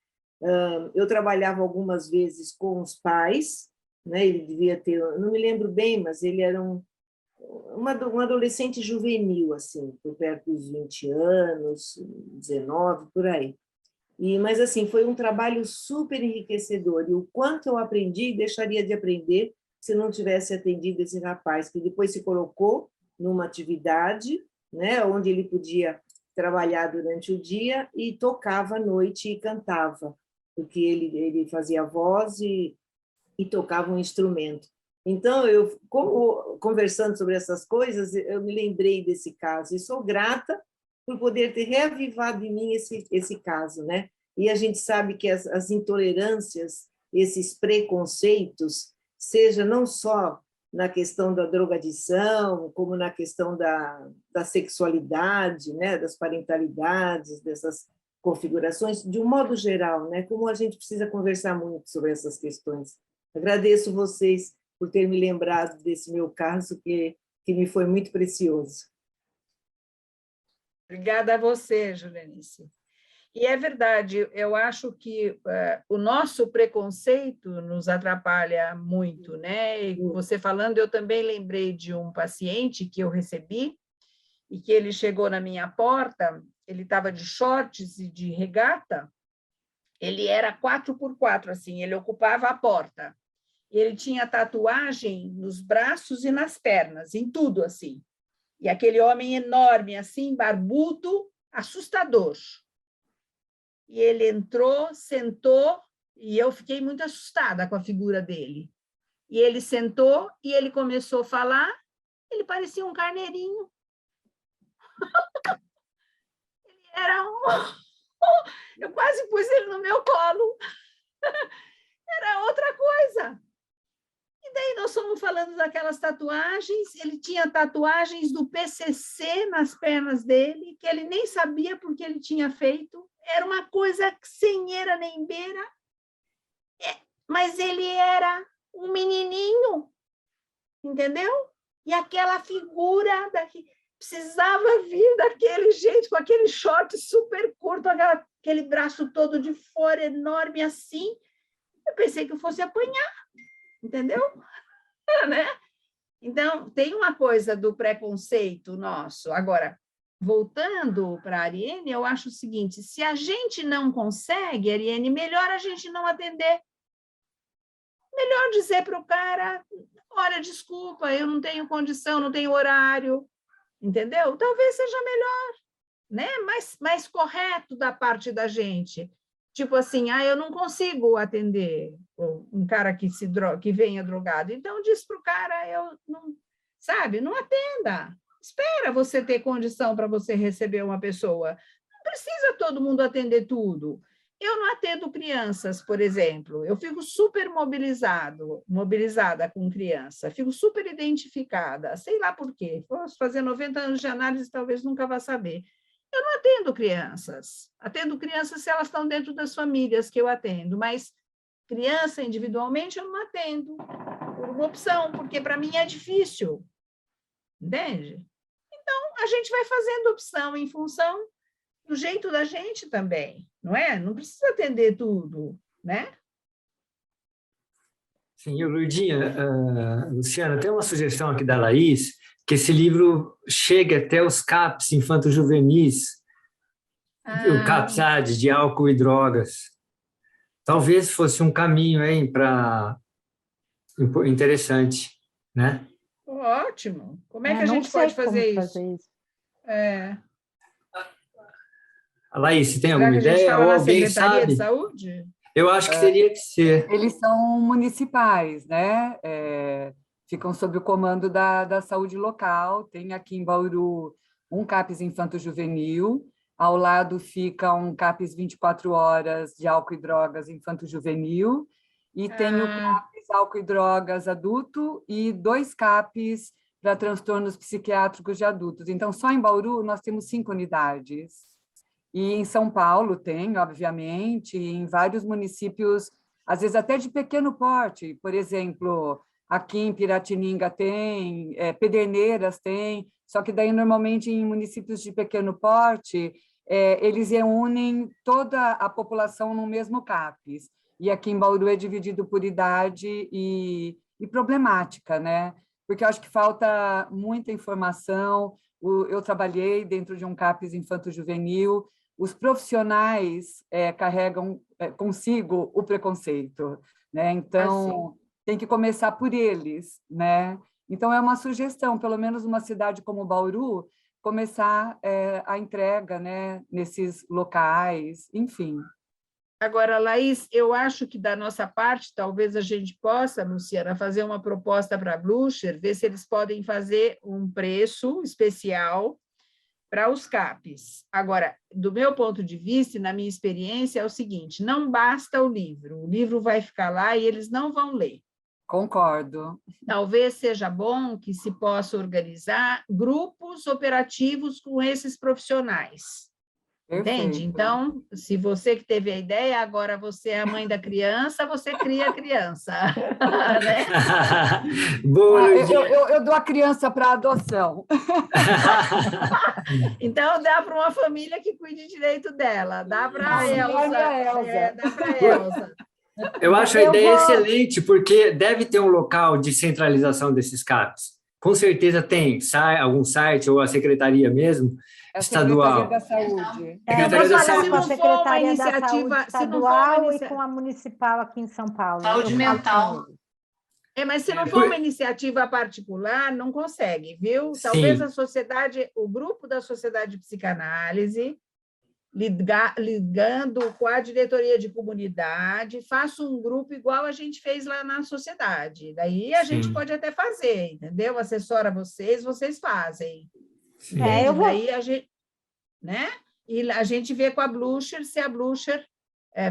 Eu trabalhava algumas vezes com os pais, né? Ele devia ter, não me lembro bem, mas ele era um adolescente juvenil, assim, por perto dos 20 anos, 19, por aí. Mas, assim, foi um trabalho super enriquecedor. E o quanto eu aprendi, deixaria de aprender se não tivesse atendido esse rapaz, que depois se colocou numa atividade, né, onde ele podia trabalhar durante o dia e tocava à noite e cantava, porque ele fazia voz e tocava um instrumento. Então, conversando sobre essas coisas, eu me lembrei desse caso e sou grata por poder ter reavivado em mim esse caso, né? E a gente sabe que as intolerâncias, esses preconceitos, seja não só na questão da drogadição, como na questão da sexualidade, né? Das parentalidades, dessas configurações, de um modo geral, né? Como a gente precisa conversar muito sobre essas questões. Agradeço vocês por ter me lembrado desse meu caso, que me foi muito precioso. Obrigada a você, Jurelice. E é verdade, eu acho que o nosso preconceito nos atrapalha muito, né? E você falando, eu também lembrei de um paciente que eu recebi e que ele chegou na minha porta, ele estava de shorts e de regata, ele era 4x4, assim, ele ocupava a porta. E ele tinha tatuagem nos braços e nas pernas, em tudo, assim. E aquele homem enorme, assim, barbudo, assustador. E ele entrou, sentou, e eu fiquei muito assustada com a figura dele. E ele sentou e ele começou a falar, ele parecia um carneirinho. Ele era eu quase pus ele no meu colo. Era outra coisa. E E daí nós fomos falando daquelas tatuagens, ele tinha tatuagens do PCC nas pernas dele, que ele nem sabia porque ele tinha feito, era uma coisa sem eira nem beira, mas ele era um menininho, entendeu? E aquela figura precisava vir daquele jeito, com aquele short super curto, aquele braço todo de fora, enorme assim. Eu pensei que eu fosse apanhar, entendeu? Né? Então, tem uma coisa do preconceito nosso. Agora, voltando para a Ariane, eu acho o seguinte, se a gente não consegue, Ariane, melhor a gente não atender. Melhor dizer para o cara, olha, desculpa, eu não tenho condição, não tenho horário, entendeu? Talvez seja melhor, né? Mais correto da parte da gente. Tipo assim, eu não consigo atender um cara que venha drogado. Então, diz para o cara, eu não, sabe, não atenda. Espera você ter condição para você receber uma pessoa. Não precisa todo mundo atender tudo. Eu não atendo crianças, por exemplo. Eu fico super mobilizada com criança, fico super identificada, sei lá por quê. Posso fazer 90 anos de análise, talvez nunca vá saber. Eu não atendo crianças se elas estão dentro das famílias que eu atendo, mas criança individualmente eu não atendo, por uma opção, porque para mim é difícil, entende? Então, a gente vai fazendo opção em função do jeito da gente também, não é? Não precisa atender tudo, né? Sim, Lourdinha, Luciana, tem uma sugestão aqui da Laís, que esse livro chegue até os CAPs infanto-juvenis, o CAPS-AD, de álcool e drogas. Talvez fosse um caminho interessante, né? Ótimo. Como é que a não gente sei pode como fazer isso? fazer isso. Laís, tem Será alguma que a gente ideia? fala Ou na alguém Secretaria sabe? de Saúde? Eu acho que teria que ser. Eles são municipais, né? Ficam sob o comando da saúde local. Tem aqui em Bauru um CAPS infanto-juvenil, ao lado fica um CAPS 24 horas de álcool e drogas infanto-juvenil, e tem o CAPS álcool e drogas adulto e 2 CAPs para transtornos psiquiátricos de adultos. Então, só em Bauru nós temos 5 unidades. E em São Paulo tem, obviamente, e em vários municípios, às vezes até de pequeno porte, por exemplo, aqui em Piratininga tem, Pederneiras tem, só que daí normalmente em municípios de pequeno porte, eles reúnem toda a população no mesmo CAPS. E aqui em Bauru é dividido por idade e problemática, né? Porque eu acho que falta muita informação. Eu trabalhei dentro de um CAPS infanto-juvenil. Os profissionais carregam consigo o preconceito, né? Então, tem que começar por eles, né? Então, é uma sugestão, pelo menos numa cidade como Bauru, começar a entrega, né, nesses locais, enfim. Agora, Laís, eu acho que da nossa parte, talvez a gente possa, Luciana, fazer uma proposta para a Blucher, ver se eles podem fazer um preço especial para os CAPs. Agora, do meu ponto de vista e na minha experiência, é o seguinte, não basta o livro vai ficar lá e eles não vão ler. Concordo. Talvez seja bom que se possa organizar grupos operativos com esses profissionais. Perfeito. Entende? Então, se você que teve a ideia, agora você é a mãe da criança, você cria a criança. Né? Boa, eu dou a criança para adoção. Então, dá para uma família que cuide direito dela, dá para a Elza. Dá para a Elza. Eu acho a ideia excelente, porque deve ter um local de centralização desses CAPs. Com certeza tem algum site ou a secretaria mesmo, estadual. Secretaria da Saúde. Secretaria da Saúde. Com a Secretaria da Saúde iniciativa estadual e com a municipal aqui em São Paulo. Saúde mental. Mas se não for uma iniciativa particular, não consegue, viu? Talvez Sim. a sociedade, o grupo da Sociedade de Psicanálise, ligando com a diretoria de comunidade, faça um grupo igual a gente fez lá na sociedade. Daí a gente pode até fazer, entendeu? Assessora vocês fazem. Eu vou. Daí a gente, né? E a gente vê com a Blucher se a Blucher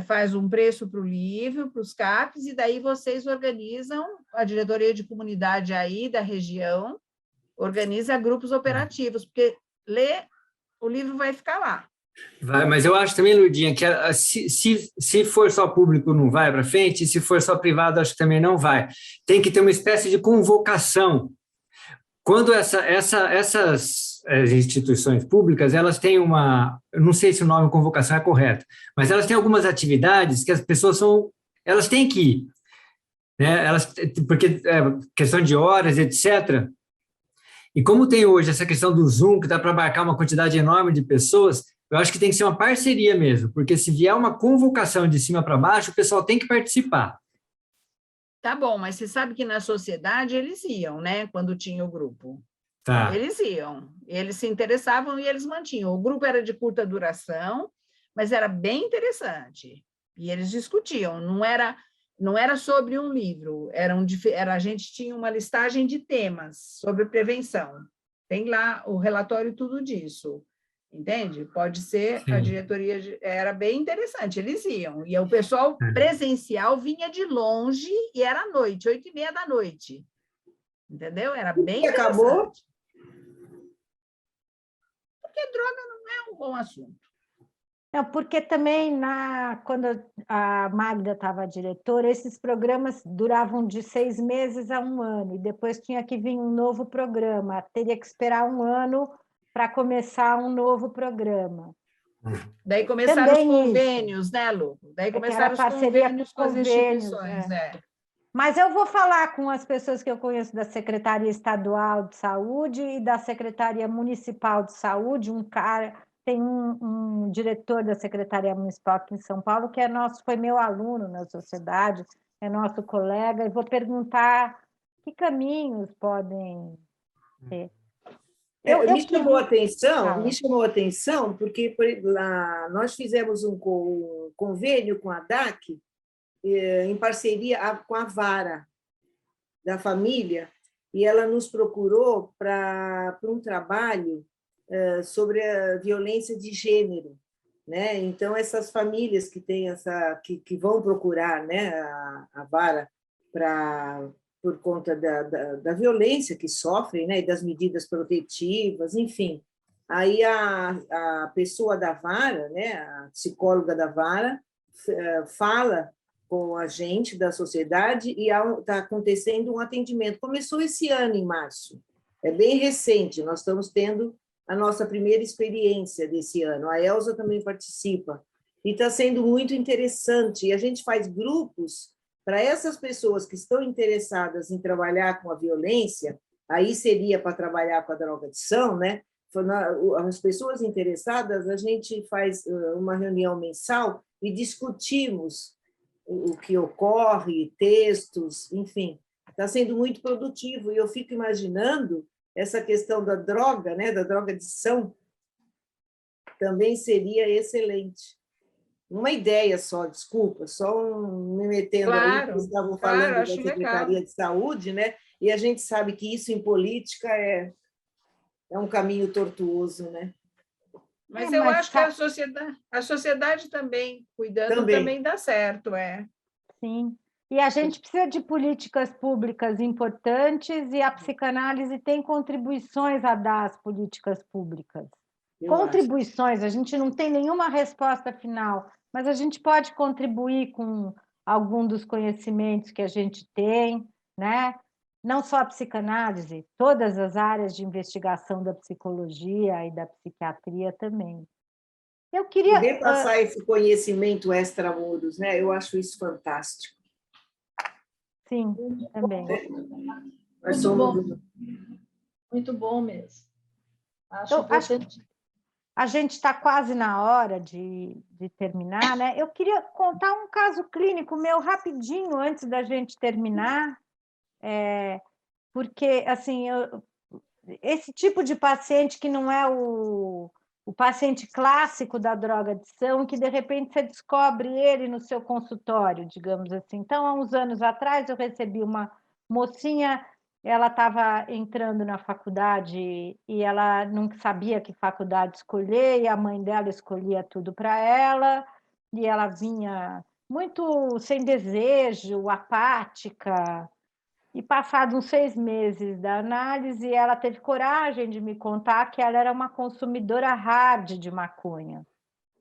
faz um preço para o livro, para os CAPs, e daí vocês organizam, a diretoria de comunidade aí da região, organiza grupos operativos, porque o livro vai ficar lá. Vai, mas eu acho também, Lurdinha, que se for só público não vai para frente, e se for só privado acho que também não vai. Tem que ter uma espécie de convocação. Quando essas instituições públicas, elas têm eu não sei se o nome convocação é correto, mas elas têm algumas atividades que as pessoas elas têm que ir, né? Porque questão de horas, etc. E como tem hoje essa questão do Zoom, que dá para abarcar uma quantidade enorme de pessoas, eu acho que tem que ser uma parceria mesmo, porque se vier uma convocação de cima para baixo, o pessoal tem que participar. Tá bom, mas você sabe que na sociedade eles iam, né? Quando tinha o grupo. Tá. Eles iam, eles se interessavam e eles mantinham. O grupo era de curta duração, mas era bem interessante. E eles discutiam, não era sobre um livro, a gente tinha uma listagem de temas sobre prevenção. Tem lá o relatório tudo disso. Entende? Pode ser, a diretoria era bem interessante, eles iam, e o pessoal presencial vinha de longe e era à noite, 20h30. Entendeu? Era bem interessante. Acabou? Porque droga não é um bom assunto. Não, porque também, quando a Magda estava diretora, esses programas duravam de 6 meses a 1 ano, e depois tinha que vir um novo programa, teria que esperar 1 ano para começar um novo programa. Daí começaram também os convênios, isso, né, Lu? Daí começaram os convênios com as instituições. Mas eu vou falar com as pessoas que eu conheço da Secretaria Estadual de Saúde e da Secretaria Municipal de Saúde. Tem um diretor da Secretaria Municipal aqui em São Paulo, que foi meu aluno na sociedade, é nosso colega, e vou perguntar que caminhos podem ter. Me chamou a atenção, porque lá, nós fizemos um convênio com a DAC, em parceria com a Vara da Família, e ela nos procurou para um trabalho sobre a violência de gênero, né? Então, essas famílias que que vão procurar, né, a Vara por conta da violência que sofrem, né, e das medidas protetivas, enfim. Aí a pessoa da Vara, né, a psicóloga da Vara, fala com a gente da sociedade e está acontecendo um atendimento. Começou esse ano, em março. É bem recente, nós estamos tendo a nossa primeira experiência desse ano. A Elza também participa. E está sendo muito interessante. E a gente faz grupos para essas pessoas que estão interessadas em trabalhar com a violência, aí seria para trabalhar com a drogadição, né? As pessoas interessadas, a gente faz uma reunião mensal e discutimos o que ocorre, textos, enfim. Está sendo muito produtivo, e eu fico imaginando essa questão da droga, né, da drogadição, também seria excelente. Uma ideia só, desculpa, só me metendo aí, que estavam falando da Secretaria de Saúde, né? E a gente sabe que isso em política é um caminho tortuoso, né? Mas eu acho que a sociedade também, cuidando, também dá certo, Sim. E a gente precisa de políticas públicas importantes, e a psicanálise tem contribuições a dar às políticas públicas. A gente não tem nenhuma resposta final, mas a gente pode contribuir com algum dos conhecimentos que a gente tem, né? Não só a psicanálise, todas as áreas de investigação da psicologia e da psiquiatria também. Eu queria poder passar esse conhecimento extramuros, né? Eu acho isso fantástico. Sim, também. Muito bom mesmo. A gente está quase na hora de terminar, né? Eu queria contar um caso clínico meu rapidinho antes da gente terminar, porque assim, esse tipo de paciente que não é o paciente clássico da drogadição, que de repente você descobre ele no seu consultório, digamos assim. Então, há uns anos atrás, eu recebi uma mocinha, ela estava entrando na faculdade e ela não sabia que faculdade escolher, e a mãe dela escolhia tudo para ela, e ela vinha muito sem desejo, apática. E passados uns 6 meses da análise, ela teve coragem de me contar que ela era uma consumidora hard de maconha,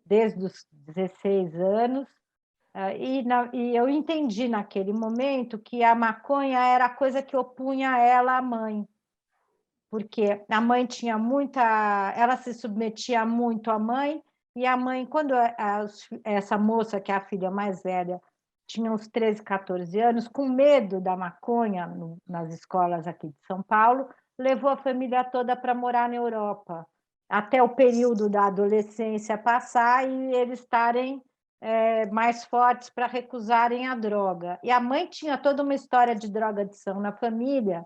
desde os 16 anos. E eu entendi naquele momento que a maconha era a coisa que opunha ela à mãe, porque a mãe tinha muita... Ela se submetia muito à mãe, e a mãe, quando essa moça, que é a filha mais velha, tinha uns 13, 14 anos, com medo da maconha nas escolas aqui de São Paulo, levou a família toda para morar na Europa, até o período da adolescência passar e eles estarem mais fortes para recusarem a droga. E a mãe tinha toda uma história de drogadição na família,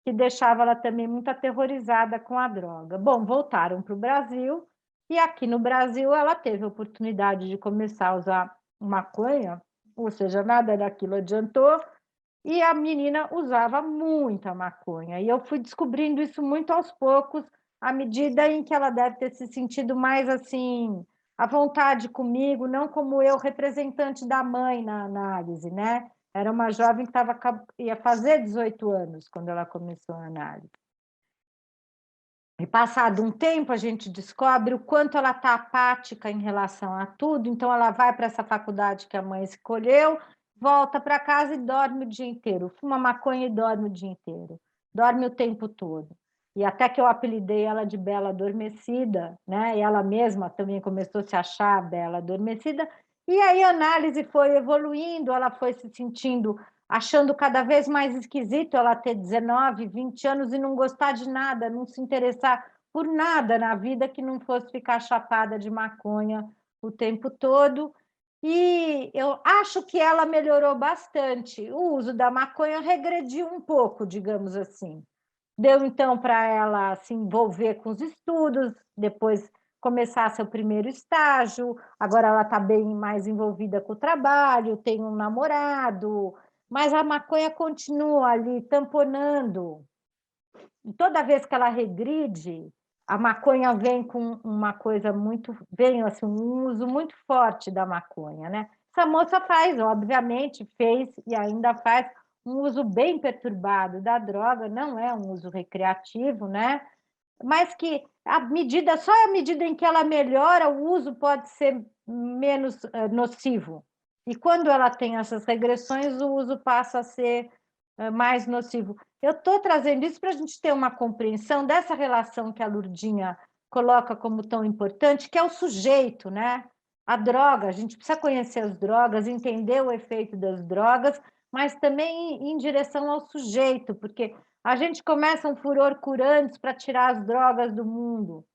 que deixava ela também muito aterrorizada com a droga. Bom, voltaram para o Brasil, e aqui no Brasil ela teve a oportunidade de começar a usar maconha, ou seja, nada daquilo adiantou, e a menina usava muita maconha. E eu fui descobrindo isso muito aos poucos, à medida em que ela deve ter se sentido mais assim, à vontade comigo, não como eu, representante da mãe na análise, né? Era uma jovem que ia fazer 18 anos quando ela começou a análise. E passado um tempo, a gente descobre o quanto ela está apática em relação a tudo, então ela vai para essa faculdade que a mãe escolheu, volta para casa e dorme o dia inteiro, fuma maconha e dorme o dia inteiro, dorme o tempo todo. E até que eu apelidei ela de Bela Adormecida, né? E ela mesma também começou a se achar Bela Adormecida, e aí a análise foi evoluindo, ela foi se sentindo, achando cada vez mais esquisito ela ter 19, 20 anos e não gostar de nada, não se interessar por nada na vida que não fosse ficar chapada de maconha o tempo todo. E eu acho que ela melhorou bastante. O uso da maconha regrediu um pouco, digamos assim. Deu, então, para ela se envolver com os estudos, depois começar seu primeiro estágio, agora ela está bem mais envolvida com o trabalho, tem um namorado, mas a maconha continua ali tamponando. E toda vez que ela regride, a maconha vem com uma coisa muito... Vem assim, um uso muito forte da maconha, né? Essa moça faz, obviamente, fez e ainda faz um uso bem perturbado da droga, não é um uso recreativo, né? Mas que só à medida em que ela melhora, o uso pode ser menos nocivo. E quando ela tem essas regressões, o uso passa a ser mais nocivo. Eu estou trazendo isso para a gente ter uma compreensão dessa relação que a Lurdinha coloca como tão importante, que é o sujeito, né? A droga, a gente precisa conhecer as drogas, entender o efeito das drogas, mas também em direção ao sujeito, porque a gente começa um furor curantes para tirar as drogas do mundo.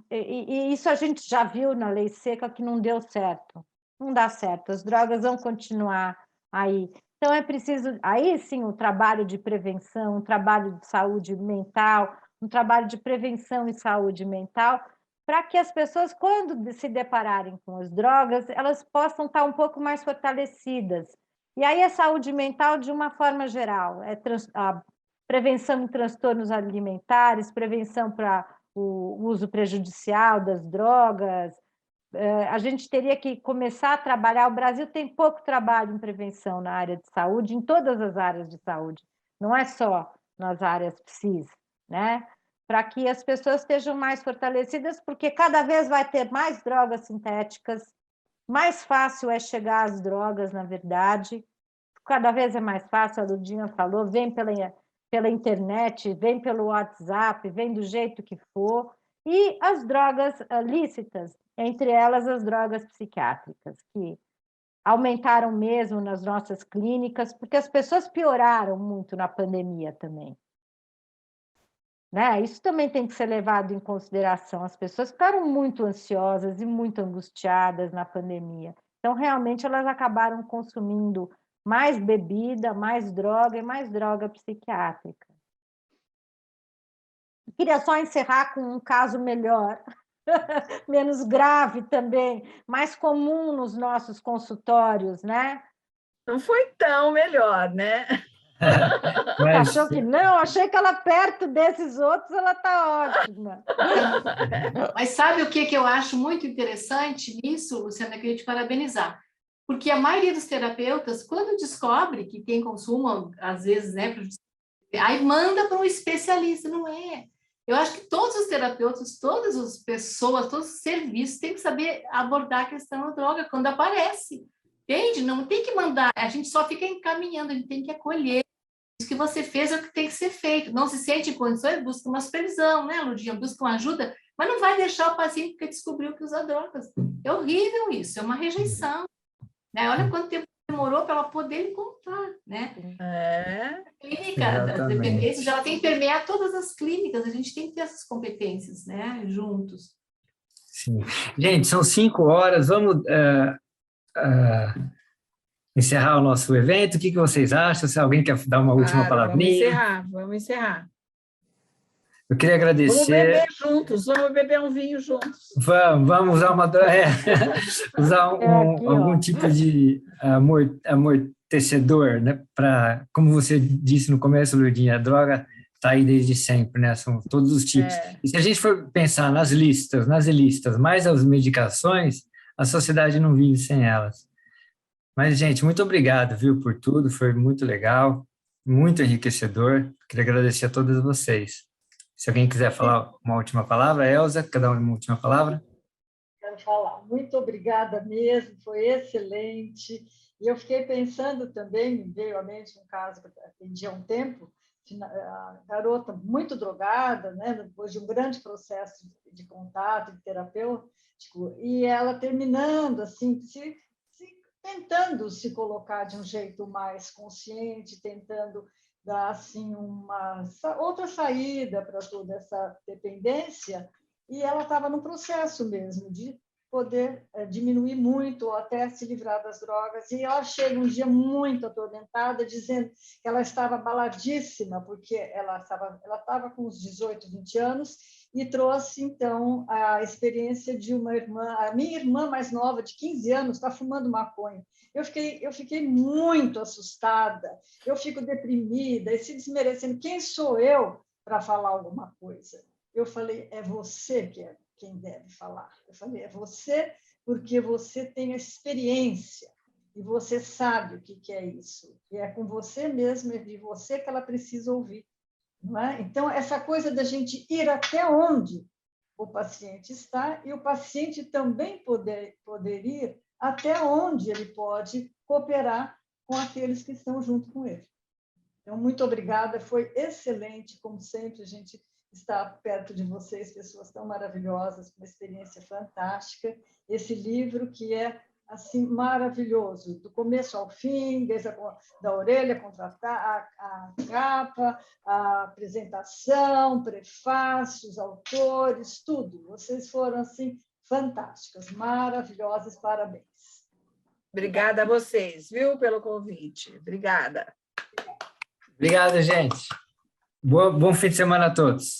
E isso a gente já viu na lei seca que não deu certo. Não dá certo, as drogas vão continuar aí. Então, é preciso, aí sim, o trabalho de prevenção, um trabalho de saúde mental, um trabalho de prevenção e saúde mental, para que as pessoas, quando se depararem com as drogas, elas possam estar um pouco mais fortalecidas. E aí a saúde mental, de uma forma geral, a prevenção em transtornos alimentares, prevenção para o uso prejudicial das drogas. A gente teria que começar a trabalhar. O Brasil tem pouco trabalho em prevenção na área de saúde, em todas as áreas de saúde, não é só nas áreas PSIS, né? Para que as pessoas estejam mais fortalecidas, porque cada vez vai ter mais drogas sintéticas, mais fácil é chegar às drogas, na verdade, cada vez é mais fácil, a Lurdinha falou, vem pela internet, vem pelo WhatsApp, vem do jeito que for, e as drogas lícitas, entre elas as drogas psiquiátricas, que aumentaram mesmo nas nossas clínicas, porque as pessoas pioraram muito na pandemia também. Né? Isso também tem que ser levado em consideração. As pessoas ficaram muito ansiosas e muito angustiadas na pandemia. Então, realmente, elas acabaram consumindo mais bebida, mais droga e mais droga psiquiátrica. Queria só encerrar com um caso melhor, menos grave também, mais comum nos nossos consultórios, né? Não foi tão melhor, né? Mas, Achou que não? Achei que ela, perto desses outros, ela está ótima. Mas sabe o que eu acho muito interessante nisso, Luciana? Eu queria te parabenizar. Porque a maioria dos terapeutas, quando descobre que tem consumo, às vezes, né, aí manda para um especialista, não é? Eu acho que todos os terapeutas, todas as pessoas, todos os serviços têm que saber abordar a questão da droga quando aparece. Entende? Não tem que mandar, a gente só fica encaminhando, a gente tem que acolher. Isso que você fez é o que tem que ser feito. Não se sente em condições, busca uma supervisão, né, Ludinha? Busca uma ajuda, mas não vai deixar o paciente porque descobriu que usa drogas. É horrível isso, é uma rejeição. Né? Olha quanto tempo demorou para ela poder me contar, né? A clínica das dependências, ela tem que permear todas as clínicas, a gente tem que ter essas competências, né? Juntos. sim. Gente, são 5 horas, vamos encerrar o nosso evento. O que vocês acham? Se alguém quer dar uma última palavrinha. Vamos encerrar. Eu queria agradecer. Vamos beber juntos, vamos beber um vinho juntos. Vamos usar usar algum tipo de amortecedor, né? Como você disse no começo, Lourdinha, a droga está aí desde sempre, né? São todos os tipos. E se a gente for pensar nas listas, mais as medicações, a sociedade não vive sem elas. Mas, gente, muito obrigado, viu, por tudo, foi muito legal, muito enriquecedor. Queria agradecer a todas vocês. Se alguém quiser falar uma última palavra, Elza, quer dar uma última palavra? Quero falar. Muito obrigada mesmo, foi excelente. E eu fiquei pensando também, me veio à mente um caso que eu atendi há um tempo, a garota muito drogada, né, depois de um grande processo de contato, de terapêutico, e ela terminando, assim, tentando se colocar de um jeito mais consciente, tentando dar assim uma outra saída para toda essa dependência, e ela estava no processo mesmo de poder diminuir muito ou até se livrar das drogas, e ela chega um dia muito atormentada, dizendo que ela estava abaladíssima, porque ela estava com uns 18, 20 anos, e trouxe, então, a experiência de uma irmã, a minha irmã mais nova, de 15 anos, está fumando maconha. Eu fiquei muito assustada, eu fico deprimida e se desmerecendo. Quem sou eu para falar alguma coisa? Eu falei, é você que é quem deve falar. Eu falei, é você, porque você tem a experiência e você sabe o que é isso. E é com você mesmo, é de você que ela precisa ouvir. Não é? Então, essa coisa da gente ir até onde o paciente está e o paciente também poder ir até onde ele pode cooperar com aqueles que estão junto com ele. Então, muito obrigada, foi excelente, como sempre, a gente está perto de vocês, pessoas tão maravilhosas, com uma experiência fantástica. Esse livro que é assim maravilhoso, do começo ao fim, desde da orelha, contratar a capa, a apresentação, prefácios, autores, tudo. Vocês foram assim fantásticas, maravilhosas, parabéns. Obrigada a vocês, viu, pelo convite. Obrigada. Obrigado, gente. Bom fim de semana a todos.